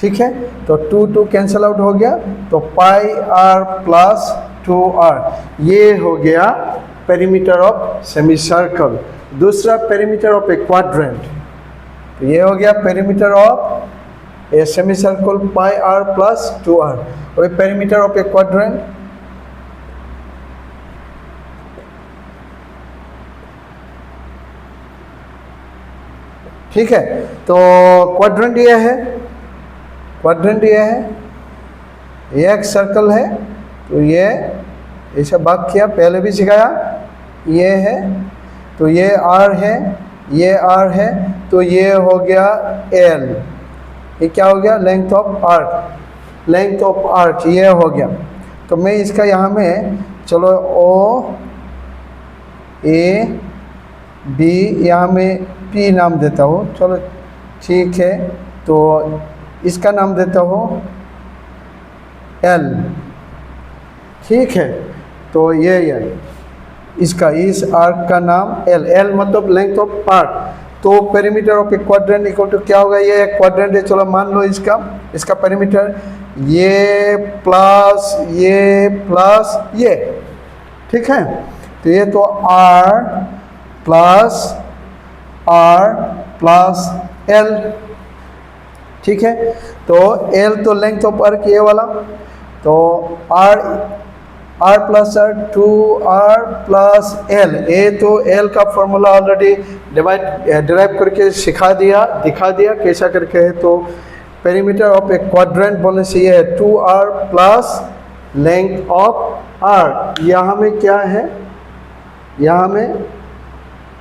S1: ठीक है। तो 2 कैंसिल आउट हो गया, तो पाई आर प्लस 2r, ये हो गया पेरीमीटर ऑफ सेमी सर्कल। दूसरा पेरीमीटर ऑफ ए क्वाड्रेंट, तो ये हो गया perimeter of a semi circle pi r plus 2r, और पेरीमीटर ऑफ ए क्वाड्रेंट, ठीक है। तो क्वाड्रेंट ये है, क्वाड्रेंट ये है, ये एक सर्कल है, तो ये ऐसा भाग किया, पहले भी सिखाया, ये है, तो ये आर है, ये आर है, तो ये हो गया एल, ये क्या हो गया length of arc, length of arc ये हो गया। तो मैं इसका यहाँ में चलो ओ ए बी, यहाँ में पी नाम देता हूँ, चलो ठीक है। तो इसका नाम देता हूँ एल, ठीक है। तो ये इसका, इस आर्क का नाम एल, एल मतलब लेंथ ऑफ आर्क। तो perimeter of a quadrant equal to क्या होगा, ये एक क्वाड्रेंट है, चलो मान लो इसका पेरीमीटर ये प्लस ये प्लस ये, ठीक है। तो ये तो r plus r plus L. ठीक है, तो एल तो लेंथ ऑफ आर्क ये वाला, तो r plus r 2r plus L. A तो एल का फॉर्मूला ऑलरेडी डिराइव करके दिखा दिया कैसा करके है। तो पेरीमीटर ऑफ ए क्वाड्रेंट बोलने से ये है 2r plus length of are. यहाँ में क्या है, यहाँ में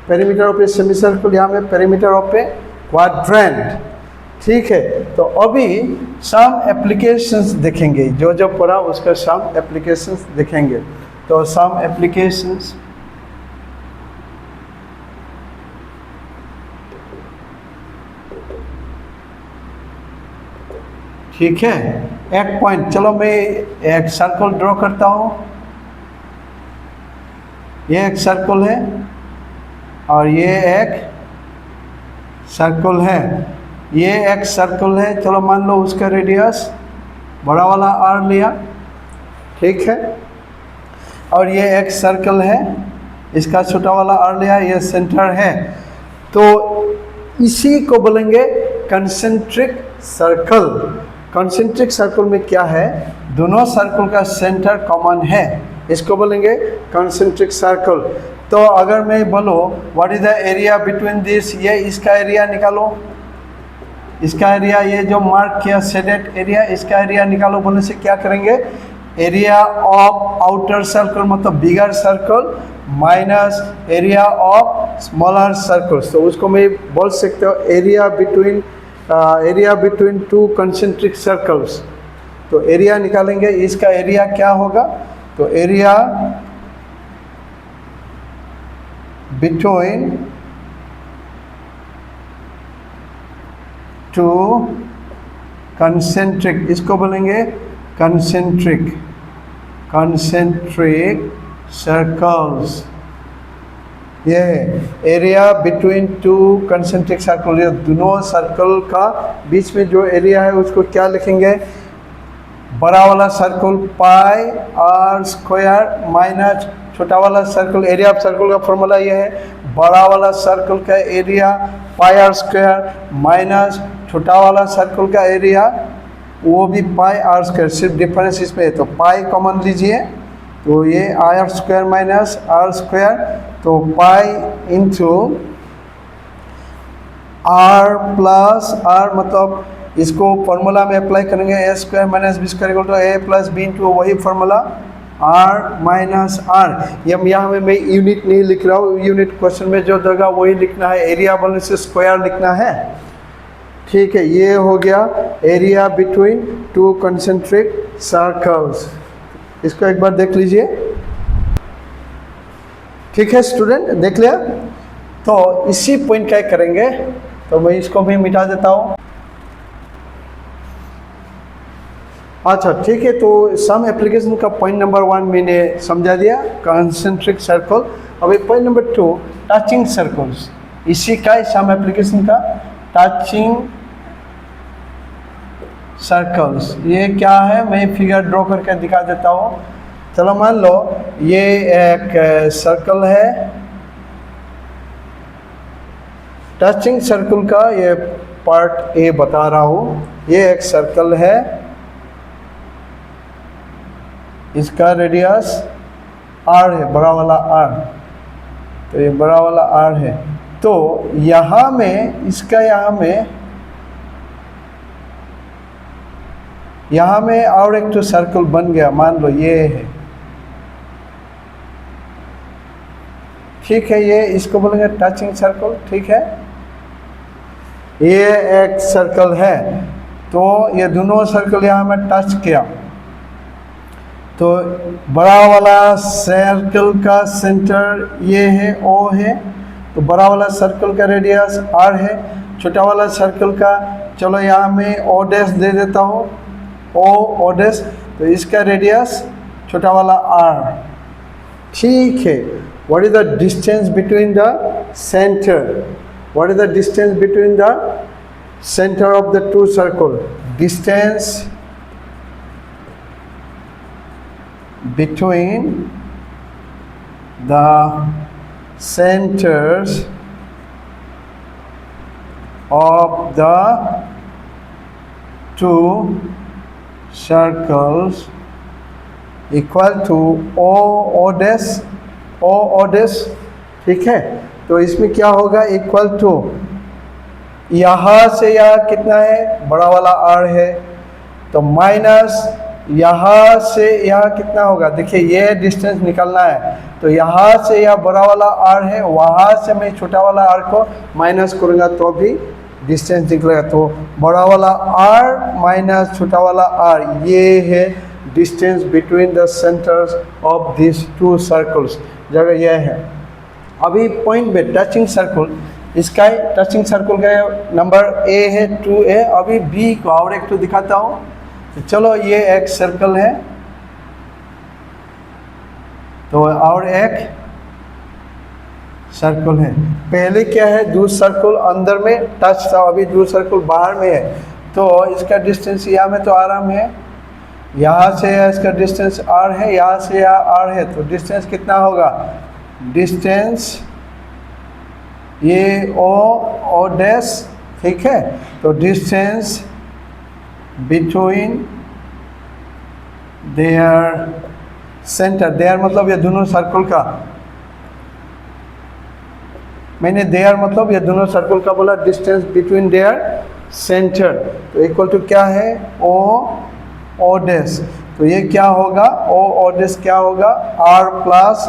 S1: पेरीमीटर ऑफ ए सेमीसर्कल, यहाँ में पेरीमीटर ऑफ ए क्वाड्रेंट। ठीक है, तो अभी सम एप्लीकेशंस देखेंगे, जो जो पढ़ा उसका सम एप्लीकेशंस देखेंगे। तो सम एप्लीकेशंस, ठीक है, एक पॉइंट, चलो मैं एक सर्कल ड्रॉ करता हूँ। ये एक सर्कल है और ये एक सर्कल है, ये एक सर्कल है। चलो मान लो उसका रेडियस बड़ा वाला आर लिया, ठीक है, और ये एक सर्कल है, इसका छोटा वाला आर लिया, ये सेंटर है। तो इसी को बोलेंगे कंसेंट्रिक सर्कल। कंसेंट्रिक सर्कल में क्या है, दोनों सर्कल का सेंटर कॉमन है, इसको बोलेंगे कंसेंट्रिक सर्कल। तो अगर मैं बोलो what is the area between this, ये इसका एरिया निकालो, इसका एरिया, ये जो मार्क किया शेडेड एरिया, इसका एरिया निकालो बोलने से क्या करेंगे, एरिया ऑफ आउटर सर्कल मतलब बिगर circle minus area of smaller circles. तो उसको मैं बोल सकते हो area between two concentric circles. तो एरिया निकालेंगे, इसका एरिया क्या होगा, तो एरिया बिटवीन टू कंसेंट्रिक, इसको बोलेंगे कंसेंट्रिक सर्कल्स। ये area between two concentric circle, ये दोनों सर्कल का बीच में जो एरिया है उसको क्या लिखेंगे, बड़ा वाला circle pi are square minus छोटा वाला सर्कल। एरिया ऑफ सर्कल का फॉर्मूला ये है, बड़ा वाला सर्कल का area pi are square minus छोटा वाला सर्कल का एरिया वो भी पाई आर स्क्वायर, सिर्फ डिफरेंस इसमें है। तो पाई कॉमन लीजिए, तो ये r square minus r square, तो pi into r plus r, मतलब इसको फॉर्मूला में अप्लाई करेंगे, a square minus b square equal to A plus B into वही फॉर्मूला आर माइनस आर। यहाँ में मैं यूनिट नहीं लिख रहा हूँ, यूनिट क्वेश्चन में जो देगा वही लिखना है, एरिया बोलने से स्क्वायर लिखना है। ठीक है, ये हो गया area between two concentric circles. इसको एक बार देख लीजिए, ठीक है स्टूडेंट, देख लिया। तो इसी पॉइंट क्या करेंगे, तो मैं इसको भी मिटा देता हूँ। अच्छा ठीक है, तो सम एप्लीकेशन का पॉइंट नंबर 1 मैंने समझा दिया, कंसेंट्रिक सर्कल। अभी पॉइंट नंबर 2 टचिंग सर्कल्स, इसी का सम एप्लीकेशन का टचिंग सर्कल्स। ये क्या है, मैं फिगर ड्रॉ करके दिखा देता हूँ। चलो मान लो ये एक सर्कल है, टचिंग सर्कल का ये पार्ट ए बता रहा हूँ। ये एक सर्कल है, इसका रेडियस आर है, बड़ा वाला आर, तो ये बड़ा वाला आर है। तो यहाँ में इसका यहाँ में और एक तो सर्कल बन गया, मान लो ये है, ठीक है, ये इसको बोलेंगे टचिंग सर्कल। ठीक है, ये एक सर्कल है, तो ये दोनों सर्कल यहाँ में टच किया, तो बड़ा वाला सर्कल का सेंटर ये है, ओ है, तो बड़ा वाला सर्कल का रेडियस आर है, छोटा वाला सर्कल का, चलो यहाँ में ओ डैश दे देता हूँ, ओ डैश, तो इसका रेडियस छोटा वाला आर। ठीक है, what is the distance between the centre, what is the distance between the centre of the two circle, distance between the centers of the two circles equal to O dash, ठीक है। तो इसमें क्या होगा, इक्वल टू, यहाँ से यहाँ कितना है, बड़ा वाला r है, तो माइनस यहाँ से यहाँ कितना होगा, देखिए ये डिस्टेंस निकालना है, तो यहाँ से यहाँ बड़ा वाला r है, वहाँ से मैं छोटा वाला r को माइनस करूँगा तो भी डिस्टेंस निकलेगा। तो बड़ा वाला r माइनस छोटा वाला r, ये है distance between the centres of this to circles, जगह यह है। अभी पॉइंट पे टचिंग सर्कल, इसका टचिंग सर्कल का नंबर ए है 2a। अभी बी को और एक तो दिखाता हूँ। तो चलो ये एक सर्कल है, तो और एक सर्कल है। पहले क्या है, दो सर्कल अंदर में टच था, अभी दो सर्कल बाहर में है, तो इसका डिस्टेंस यहाँ में तो आराम है, यहाँ से इसका डिस्टेंस r है, यहाँ से यहाँ r है, तो डिस्टेंस कितना होगा, डिस्टेंस ये o डैश, ठीक है। तो distance between their centre, their मतलब ये दोनों सर्कल का, मैंने देयर मतलब ये दोनों सर्कल का बोला, डिस्टेंस बिटवीन देयर सेंटर, तो इक्वल टू क्या है, o डैश। तो ये क्या होगा, o डैश क्या होगा, r प्लस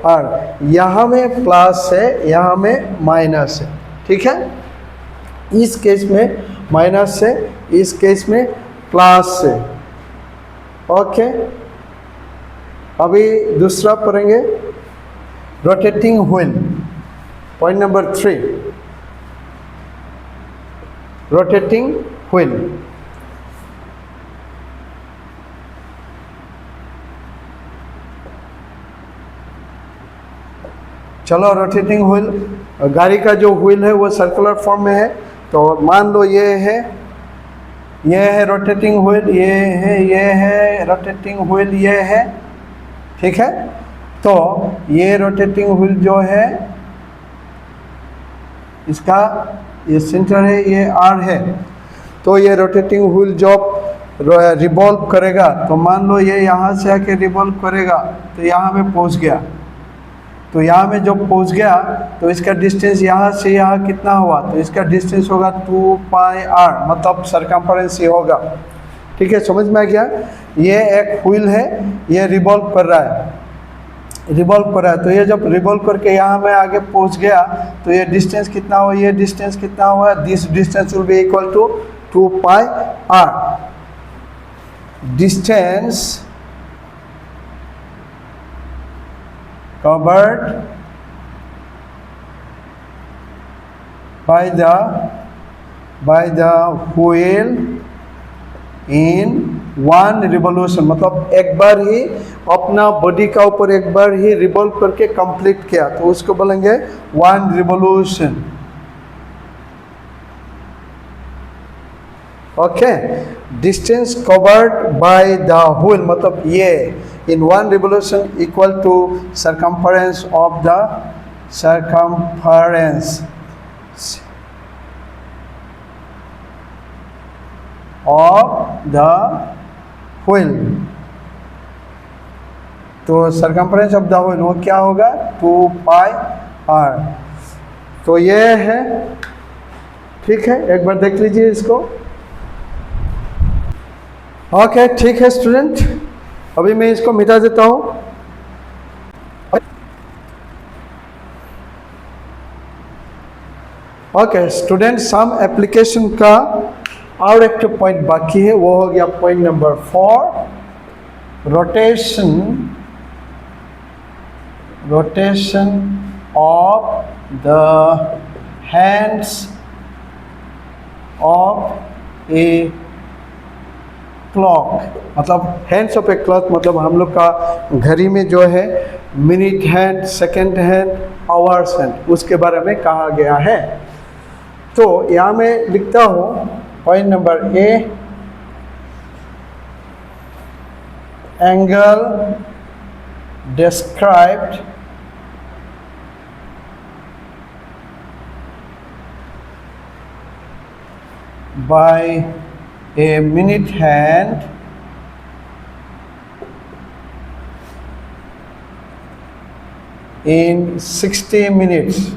S1: r, यहाँ में प्लस है, यहाँ में माइनस है, ठीक है। इस केस में माइनस है, इस केस में प्लस है, ओके। अभी दूसरा पढ़ेंगे, rotating wheel, point number 3, rotating wheel. चलो रोटेटिंग व्हील, गाड़ी का जो व्हील है वो सर्कुलर फॉर्म में है, तो मान लो ये है रोटेटिंग व्हील, ये है रोटेटिंग व्हील, ये है, ठीक है। तो ये रोटेटिंग व्हील जो है, इसका ये सेंटर है, ये r है, तो ये रोटेटिंग व्हील जब रिवॉल्व करेगा, तो मान लो ये यहाँ से आके रिवॉल्व करेगा, तो यहाँ में पहुँच गया, तो यहाँ में जब पहुँच गया तो इसका डिस्टेंस यहाँ से यहाँ कितना हुआ, तो इसका डिस्टेंस होगा 2πr, मतलब सरकमफेरेंस ये होगा, ठीक है। समझ में आ गया। ये एक व्हील है, ये रिवॉल्व कर रहा है, तो ये जब रिवॉल्व करके यहाँ में आगे पहुँच गया, तो ये डिस्टेंस कितना हुआ, ये डिस्टेंस कितना हुआ, this distance will be equal to 2πr। Distance covered by the wheel in one revolution, मतलब एक बार ही अपना बॉडी का ऊपर एक बार ही रिवॉल्व करके कंप्लीट किया, तो उसको बोलेंगे one revolution, okay. Distance covered by the wheel, मतलब ये in one revolution equal to circumference of the wheel। तो circumference of the wheel वो क्या होगा, 2πr। तो ये है, ठीक है, एक बार देख लीजिए इसको, ओके, ठीक है स्टूडेंट। अभी मैं इसको मिटा देता हूँ। ओके स्टूडेंट, सम एप्लीकेशन का और एक पॉइंट बाकी है, वो हो गया point number 4, rotation of the hands of a clock, मतलब हैंड्स ऑफ ए क्लॉक मतलब हम लोग का घड़ी में जो है minute hand, second hand, hours hand, उसके बारे में कहा गया है। तो यहाँ मैं लिखता हूँ point number A, angle described by a minute hand in 60 minutes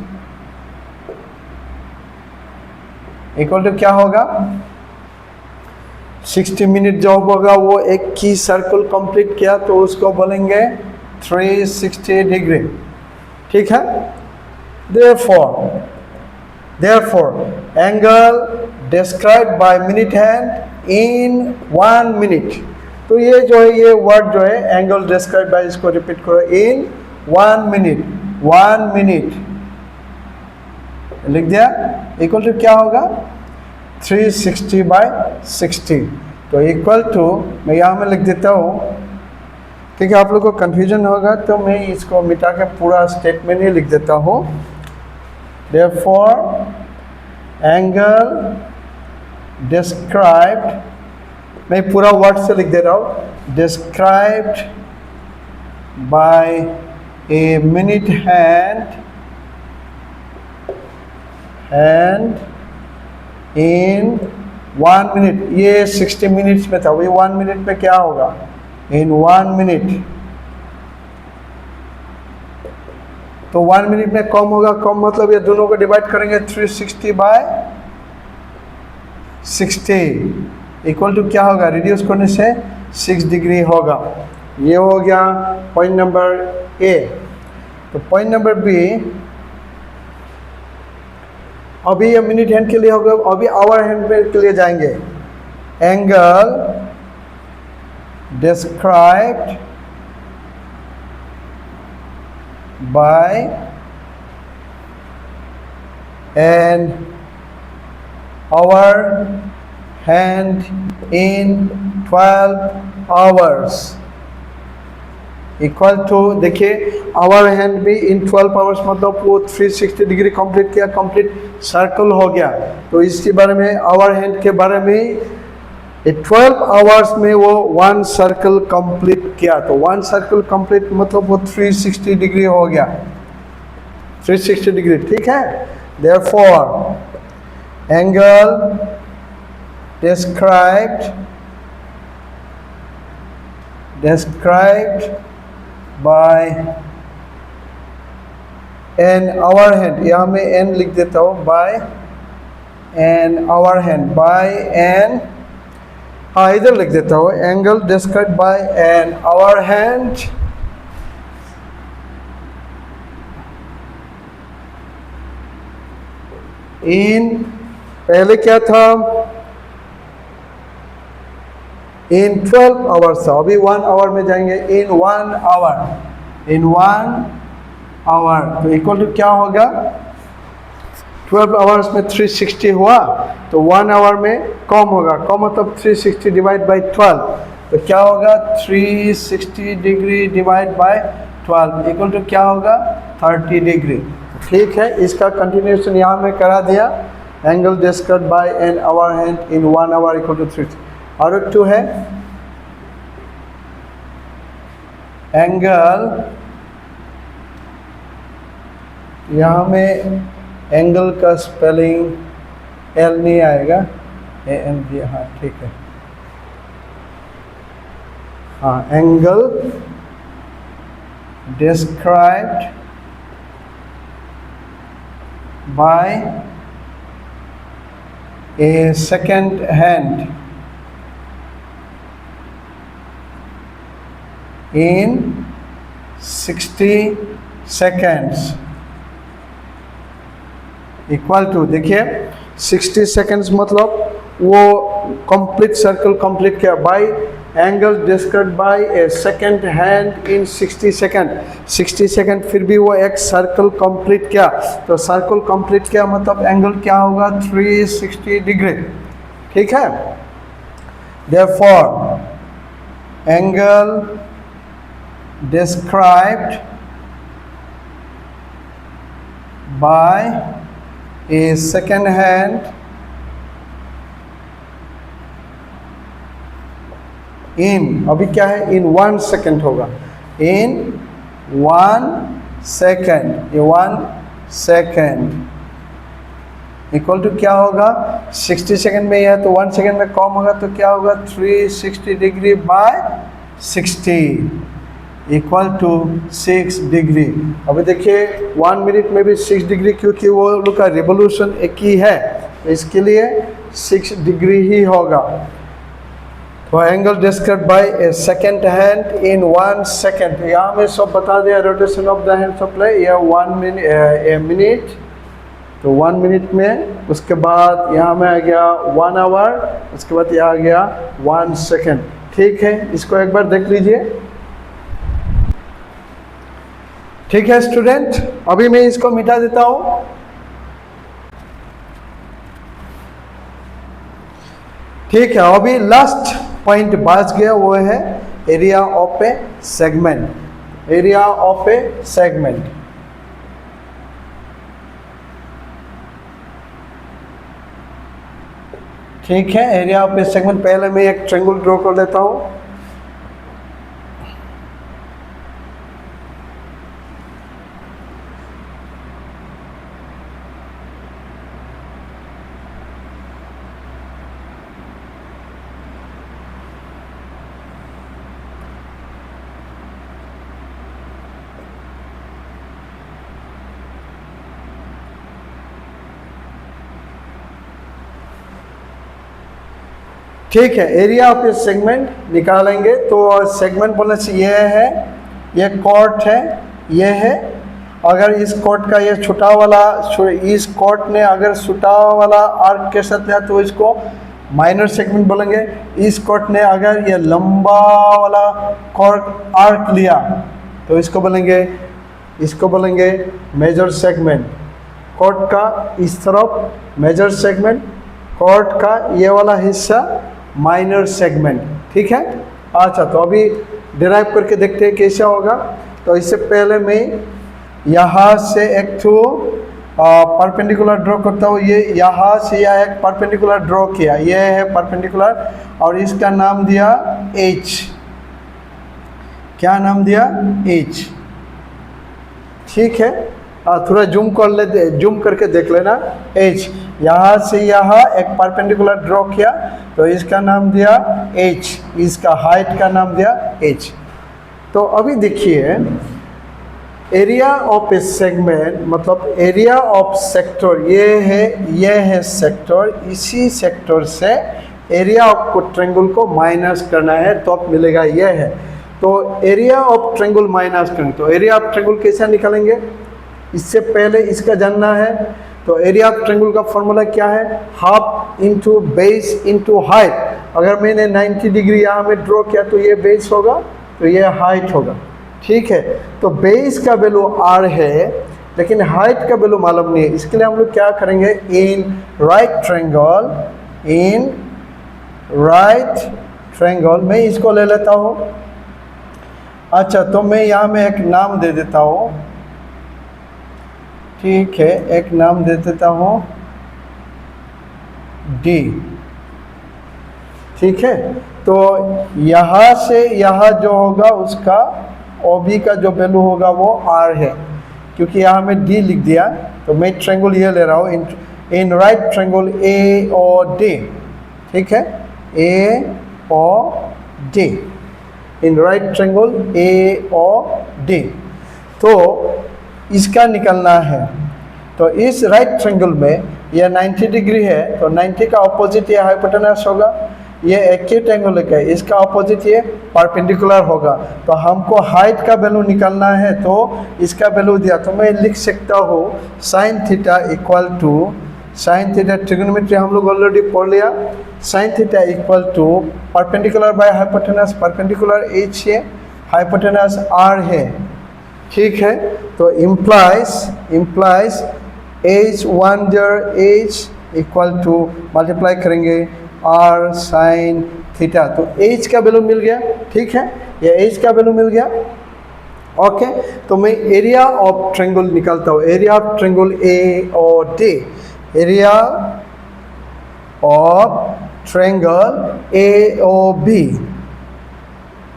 S1: equal to क्या होगा 60 मिनट जॉब होगा वो एक की सर्कल कंप्लीट किया तो उसको बोलेंगे 360 डिग्री ठीक है therefore angle described by minute hand in 1 minute तो ये जो है ये वर्ड जो है एंगल डिस्क्राइब बाय इसको रिपीट करो in 1 minute लिख दिया इक्वल टू क्या होगा 360 by 60 तो इक्वल टू मैं यहाँ में लिख देता हूँ क्योंकि आप लोग को कंफ्यूजन होगा तो मैं इसको मिटा के पूरा स्टेटमेंट ही लिख देता हूँ therefore angle described मैं पूरा वर्ड से लिख दे रहा हूँ described by a minute hand in 1 minute ये 60 मिनट्स में था वही 1 मिनट में क्या होगा in 1 minute तो 1 मिनट में कम होगा कम मतलब ये दोनों को डिवाइड करेंगे 360 by 60 इक्वल टू क्या होगा रिड्यूस करने से 6 डिग्री होगा ये हो गया पॉइंट नंबर ए तो पॉइंट नंबर बी अभी ये मिनट हैंड के लिए होगा अभी आवर हैंड के लिए जाएंगे angle described by an hour hand in 12 hours equal to देखिए आवर हैंड भी इन 12 आवर्स मतलब वो 360 डिग्री कंप्लीट किया कंप्लीट सर्कल हो गया तो इसके बारे में आवर हैंड के बारे में 12 आवर्स में वो 1 सर्कल कंप्लीट किया तो 1 सर्कल कंप्लीट मतलब वो 360 डिग्री हो गया 360 डिग्री ठीक है therefore angle described by an hour hand यहाँ में n लिख देता हूँ by an hour hand by an हाँ इधर लिख देता हूँ angle described by an hour hand in पहले क्या था in 12 आवर्स था अभी 1 आवर में जाएंगे in 1 आवर तो इक्वल टू क्या होगा 12 आवर्स में 360 हुआ तो 1 आवर में कम होगा कम मतलब 360 डिवाइड बाई 12 तो क्या होगा 360 degree divide by 12 equal to क्या होगा 30 डिग्री ठीक है इसका कंटिन्यूएशन यहाँ में करा दिया angle described by an hour hand in 1 hour equal to 3 और एक टू है एंगल यहाँ में एंगल का स्पेलिंग एल नहीं आएगा ANG हाँ ठीक है हाँ angle described by a second hand in 60 seconds equal to देखिए 60 सेकेंड्स मतलब वो कंप्लीट सर्कल कंप्लीट किया by angle described by a second hand in 60 second 60 second फिर भी वो एक सर्कल कंप्लीट किया तो सर्कल कंप्लीट किया मतलब एंगल क्या होगा 360 डिग्री ठीक है therefore angle described by a second hand in अभी क्या है in 1 second होगा in 1 सेकेंड, ये 1 सेकेंड इक्वल टू क्या होगा, 60 सेकेंड में यह है तो 1 सेकेंड में कम होगा तो क्या होगा, 360 degree by 60 equal to 6 degree. अभी देखिए 1 मिनट में भी 6 डिग्री, क्योंकि वो लोग का रिवोल्यूशन एक ही है, इसके लिए 6 डिग्री ही होगा। तो angle describe by a second hand in 1 second, यहाँ में सब बता दिया rotation of the hand supply, यह 1 मिनट, तो 1 मिनट में, उसके बाद यहाँ में आ गया 1 आवर, उसके बाद यहाँ आ गया 1 सेकेंड। ठीक है, इसको एक बार देख लीजिए। ठीक है स्टूडेंट, अभी मैं इसको मिटा देता हूँ। ठीक है, अभी लास्ट पॉइंट बच गया, वो है area of A segment. Area of A segment, ठीक है, एरिया ऑफ ए सेगमेंट। पहले मैं एक ट्रायंगल ड्रॉ कर लेता हूँ। ठीक है, एरिया ऑफ ए सेगमेंट निकालेंगे तो सेगमेंट बोलने से ये है, ये कॉर्ड है, ये है। अगर इस कॉर्ड का ये छोटा वाला, इस कॉर्ड ने अगर छोटा वाला आर्क के साथ लिया तो इसको माइनर सेगमेंट बोलेंगे। इस कॉर्ड ने अगर ये लंबा वाला कॉर्ड आर्क लिया तो इसको बोलेंगे मेजर सेगमेंट। कॉर्ड का इस तरफ मेजर सेगमेंट, कॉर्ड का ये वाला हिस्सा माइनर सेगमेंट। ठीक है, अच्छा तो अभी डिराइव करके देखते हैं कैसा होगा। तो इससे पहले मैं यहाँ से एक तो परपेंडिकुलर ड्रॉ करता हूँ। ये यहाँ से यह एक परपेंडिकुलर ड्रॉ किया, ये है परपेंडिकुलर, और इसका नाम दिया H। क्या नाम दिया, H। ठीक है, थोड़ा जूम करके देख लेना। H, यहाँ से यहाँ एक परपेंडिकुलर ड्रॉ किया तो इसका नाम दिया H, इसका हाइट का नाम दिया H। तो अभी देखिए एरिया ऑफ ए सेगमेंट मतलब एरिया ऑफ सेक्टर, ये है सेक्टर। इसी सेक्टर से एरिया ऑफ ट्रायंगल को माइनस करना है तो अब मिलेगा ये है। तो एरिया ऑफ ट्रायंगल माइनस करेंगे तो एरिया ऑफ ट्रायंगल कैसे निकालेंगे, इससे पहले इसका जानना है। तो एरिया ऑफ ट्रायंगल का फॉर्मूला क्या है, half into base into height. अगर मैंने 90 डिग्री यहाँ में ड्रॉ किया तो ये बेस होगा, तो ये हाइट होगा। ठीक है, तो बेस का वैल्यू r है लेकिन हाइट का वैल्यू मालूम नहीं है। इसके लिए हम लोग क्या करेंगे, इन राइट ट्रायंगल मैं इसको ले लेता हूँ। अच्छा, तो मैं यहाँ में एक नाम दे देता हूँ। ठीक है, एक नाम दे देता हूँ D। ठीक है, तो यहाँ से यहाँ जो होगा उसका OB का जो वैल्यू होगा वो R है, क्योंकि यहाँ में D लिख दिया। तो मैं ट्रायंगल ये ले रहा हूँ, इन राइट ट्रायंगल AOD। ठीक है, AOD, in right triangle AOD। तो इसका निकलना है। तो इस राइट ट्रायंगल में यह 90 डिग्री है तो 90 का ऑपोजिट ये हाइपोटेनस होगा। ये एक्यूट एंगल है, इसका ऑपोजिट ये परपेंडिकुलर होगा। तो हमको हाइट का वैल्यू निकालना है तो इसका वैल्यू दिया तो मैं लिख सकता हूँ sine theta equal to, sine theta trigonometry हम लोग ऑलरेडी पढ़ लिया। Sine theta equal to perpendicular by hypotenuse, perpendicular H है, हाइपोटेनस R है। ठीक है, तो implies H1 H equal to multiply करेंगे R साइन थीटा। तो H का वैल्यू मिल गया। ठीक है, ये H का वैल्यू मिल गया। ओके, तो मैं एरिया ऑफ ट्रायंगल निकालता हूँ। Area of triangle AOD, area of triangle AOB,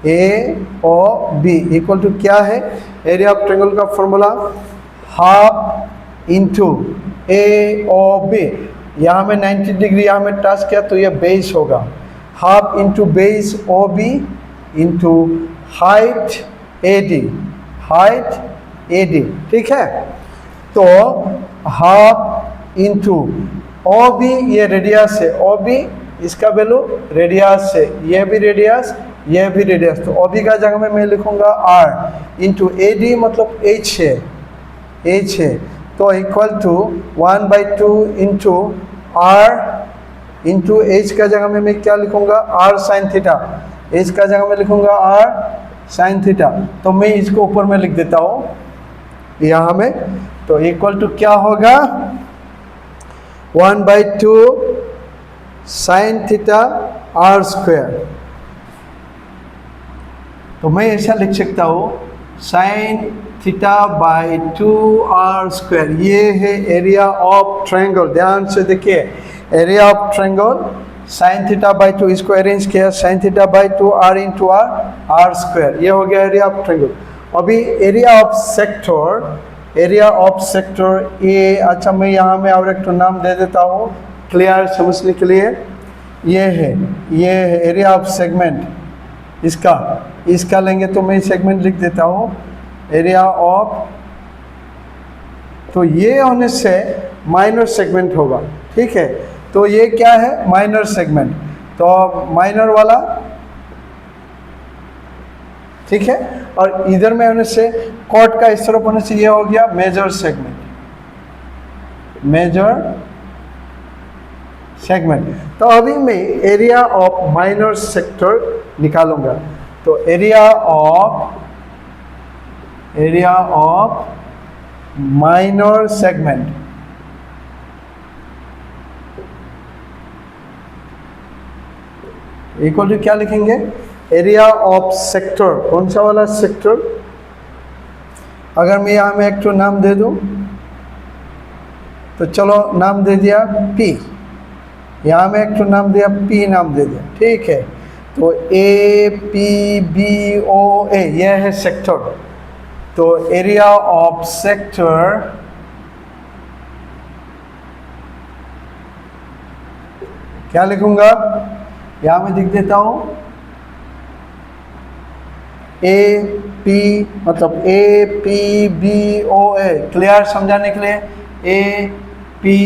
S1: A O B equal to क्या है, एरिया ऑफ ट्रायंगल का formula half into A O B, यहाँ में 90 डिग्री यहाँ में टच किया तो ये बेस होगा, half into base O B into height A D, height A D, ठीक है। तो हाफ इंटू ओ बी, ये रेडियस है, ओ बी इसका वैल्यू रेडियस है, ये भी रेडियस, ये भी रेडियस, तो ओ बी का जगह में मैं लिखूंगा आर इंटू ए डी मतलब एच है, एच है, तो equal to 1/2 into r into H का जगह में मैं क्या लिखूंगा, आर साइन थीटा, एच का जगह में लिखूंगा आर साइन थीटा, तो मैं इसको ऊपर में लिख देता हूँ यहाँ में, तो इक्वल टू क्या होगा 1/2 साइन थीटा आर स्क्वायर, तो मैं ऐसा लिख सकता हूँ sine theta by 2 r square, ये है एरिया ऑफ ट्रायंगल। ध्यान से देखिए, area of triangle sine theta by 2, इसको अरेंज किया sine theta by 2 r into are square, ये हो गया एरिया ऑफ ट्रायंगल। अभी area of sector, area of sector A, अच्छा मैं यहाँ में और एक नाम दे देता हूँ क्लियर समझने के लिए, ये है एरिया ऑफ सेगमेंट, इसका लेंगे तो मैं सेगमेंट लिख देता हूँ एरिया ऑफ, तो ये होने से माइनर सेगमेंट होगा, ठीक है, तो ये क्या है माइनर सेगमेंट, तो माइनर वाला, ठीक है, और इधर में होने से कॉट का इस तरफ होने से ये हो गया मेजर सेगमेंट, मेजर सेगमेंट। तो अभी मैं एरिया ऑफ माइनर सेक्टर निकालूंगा, तो area of minor segment, equal to क्या लिखेंगे, एरिया ऑफ सेक्टर, कौन सा वाला सेक्टर, अगर मैं यहाँ में एक तो नाम दे दूं, तो चलो नाम दे दिया P, यहाँ में एक तो नाम दिया P, नाम दे दिया, ठीक है, तो ए पी बी ओ ए, यह है सेक्टर, तो एरिया ऑफ सेक्टर क्या लिखूंगा, यहाँ में लिख देता हूँ ए पी मतलब A P B O A, clear समझाने के लिए ए पी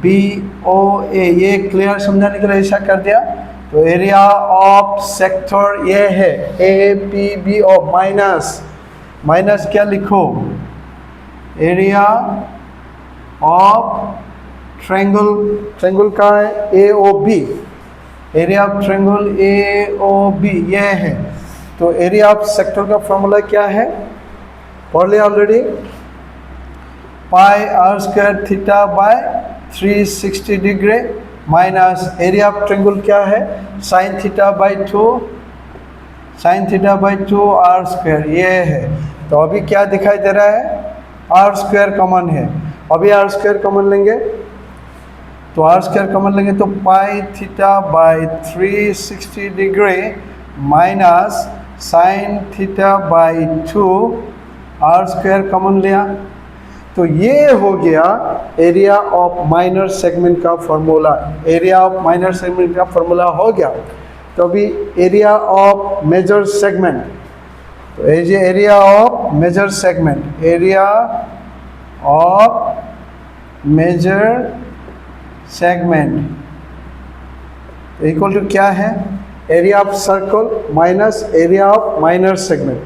S1: बी ओ ए, ये क्लियर समझाने के लिए ऐसा कर दिया। तो एरिया ऑफ सेक्टर ये है A P B O, minus क्या लिखो, एरिया ऑफ ट्रायंगल का है A O B, area of triangle A O B ये है। तो एरिया ऑफ सेक्टर का फॉर्मूला क्या है, पढ़ लिया already, pi are square theta by 360 degree minus area of triangle क्या है sine theta by 2 r square ये है। तो अभी क्या दिखाई दे रहा है, आर स्क्वायर कॉमन है, अभी आर स्क्वायर कॉमन लेंगे, तो आर स्क्वायर कॉमन लेंगे तो pi theta by 360 degree minus sine theta by 2 r square common लिया, तो ये हो गया एरिया ऑफ माइनर सेगमेंट का formula. Area of minor segment का फॉर्मूला हो गया। तो अभी एरिया ऑफ मेजर सेगमेंट, तो ये area of major segment, area of major segment equal to क्या है, area of circle minus area of minor segment.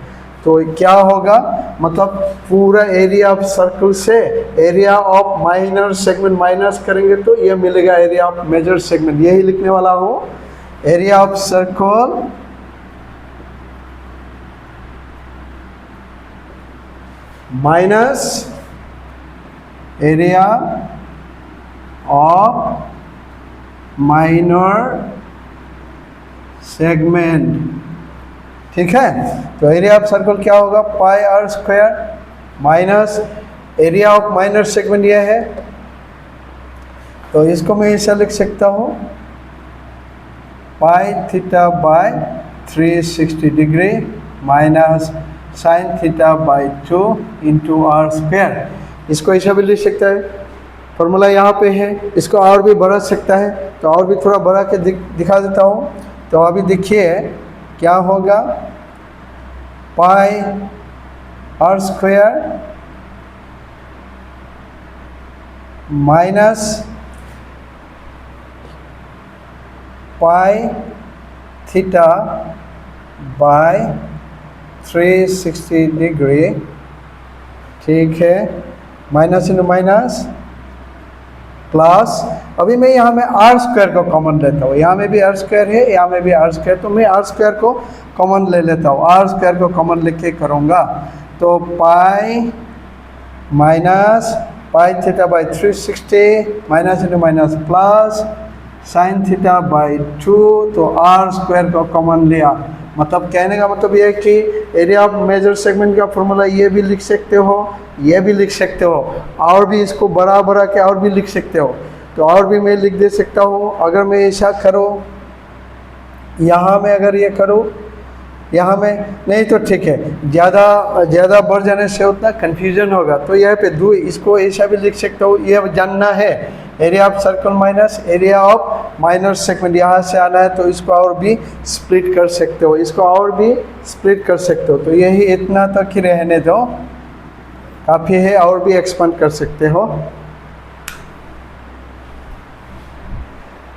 S1: तो क्या होगा, मतलब पूरा एरिया ऑफ सर्कल से area of minor segment minus करेंगे तो ये मिलेगा एरिया ऑफ मेजर सेगमेंट। यही लिखने वाला हो, area of circle minus area of minor segment, ठीक है। तो एरिया ऑफ सर्कल क्या होगा, pi are square minus area of minor segment यह है, तो इसको मैं ऐसा लिख सकता हूँ pi theta by 360 degree minus sine theta by 2 into are square. इसको ऐसा भी लिख सकता है, फॉर्मूला यहाँ पे है, इसको और भी बढ़ा सकता है, तो और भी थोड़ा बढ़ा के दिखा देता हूँ। तो अभी देखिए क्या होगा, pi are square minus pi theta by 360 degree, ठीक है, माइनस इंटू माइनस प्लस, अभी मैं यहाँ में आर स्क्वायर को कॉमन लेता हूँ, यहाँ में भी आर स्क्वायर है, यहाँ में भी आर स्क्वायर, तो मैं आर स्क्वायर को कॉमन ले लेता हूँ, आर स्क्वायर को कॉमन लेके करूँगा। तो pi minus pi theta by 360 minus into minus plus sign theta by 2, तो आर स्क्वायर को कॉमन लिया। मतलब कहने का मतलब ये है कि एरिया ऑफ मेजर सेगमेंट का फॉर्मूला ये भी लिख सकते हो, ये भी लिख सकते हो, और भी इसको बड़ा बड़ा के और भी लिख सकते हो। तो और भी मैं लिख दे सकता हूँ, अगर मैं ऐसा करूँ, यहाँ में अगर ये करूँ, यहाँ में नहीं तो ठीक है, ज़्यादा बढ़ जाने से उतना कन्फ्यूजन होगा, तो यहाँ पे दो, इसको ऐसा भी लिख सकता हूँ। ये जानना है area of circle minus area of minor segment, यहाँ से आना है, तो इसको और भी स्प्लिट कर सकते हो, इसको और भी स्प्लिट कर सकते हो। तो यही इतना तक ही रहने दो, काफ़ी है, और भी एक्सपेंड कर सकते हो।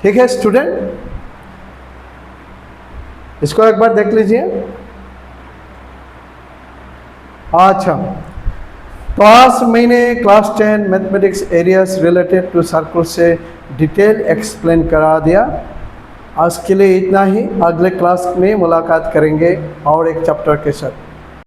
S1: ठीक है स्टूडेंट, इसको एक बार देख लीजिए। अच्छा, तो आज मैंने class 10 mathematics areas related to circle से डिटेल एक्सप्लेन करा दिया। आज के लिए इतना ही, अगले क्लास में मुलाकात करेंगे और एक चैप्टर के साथ।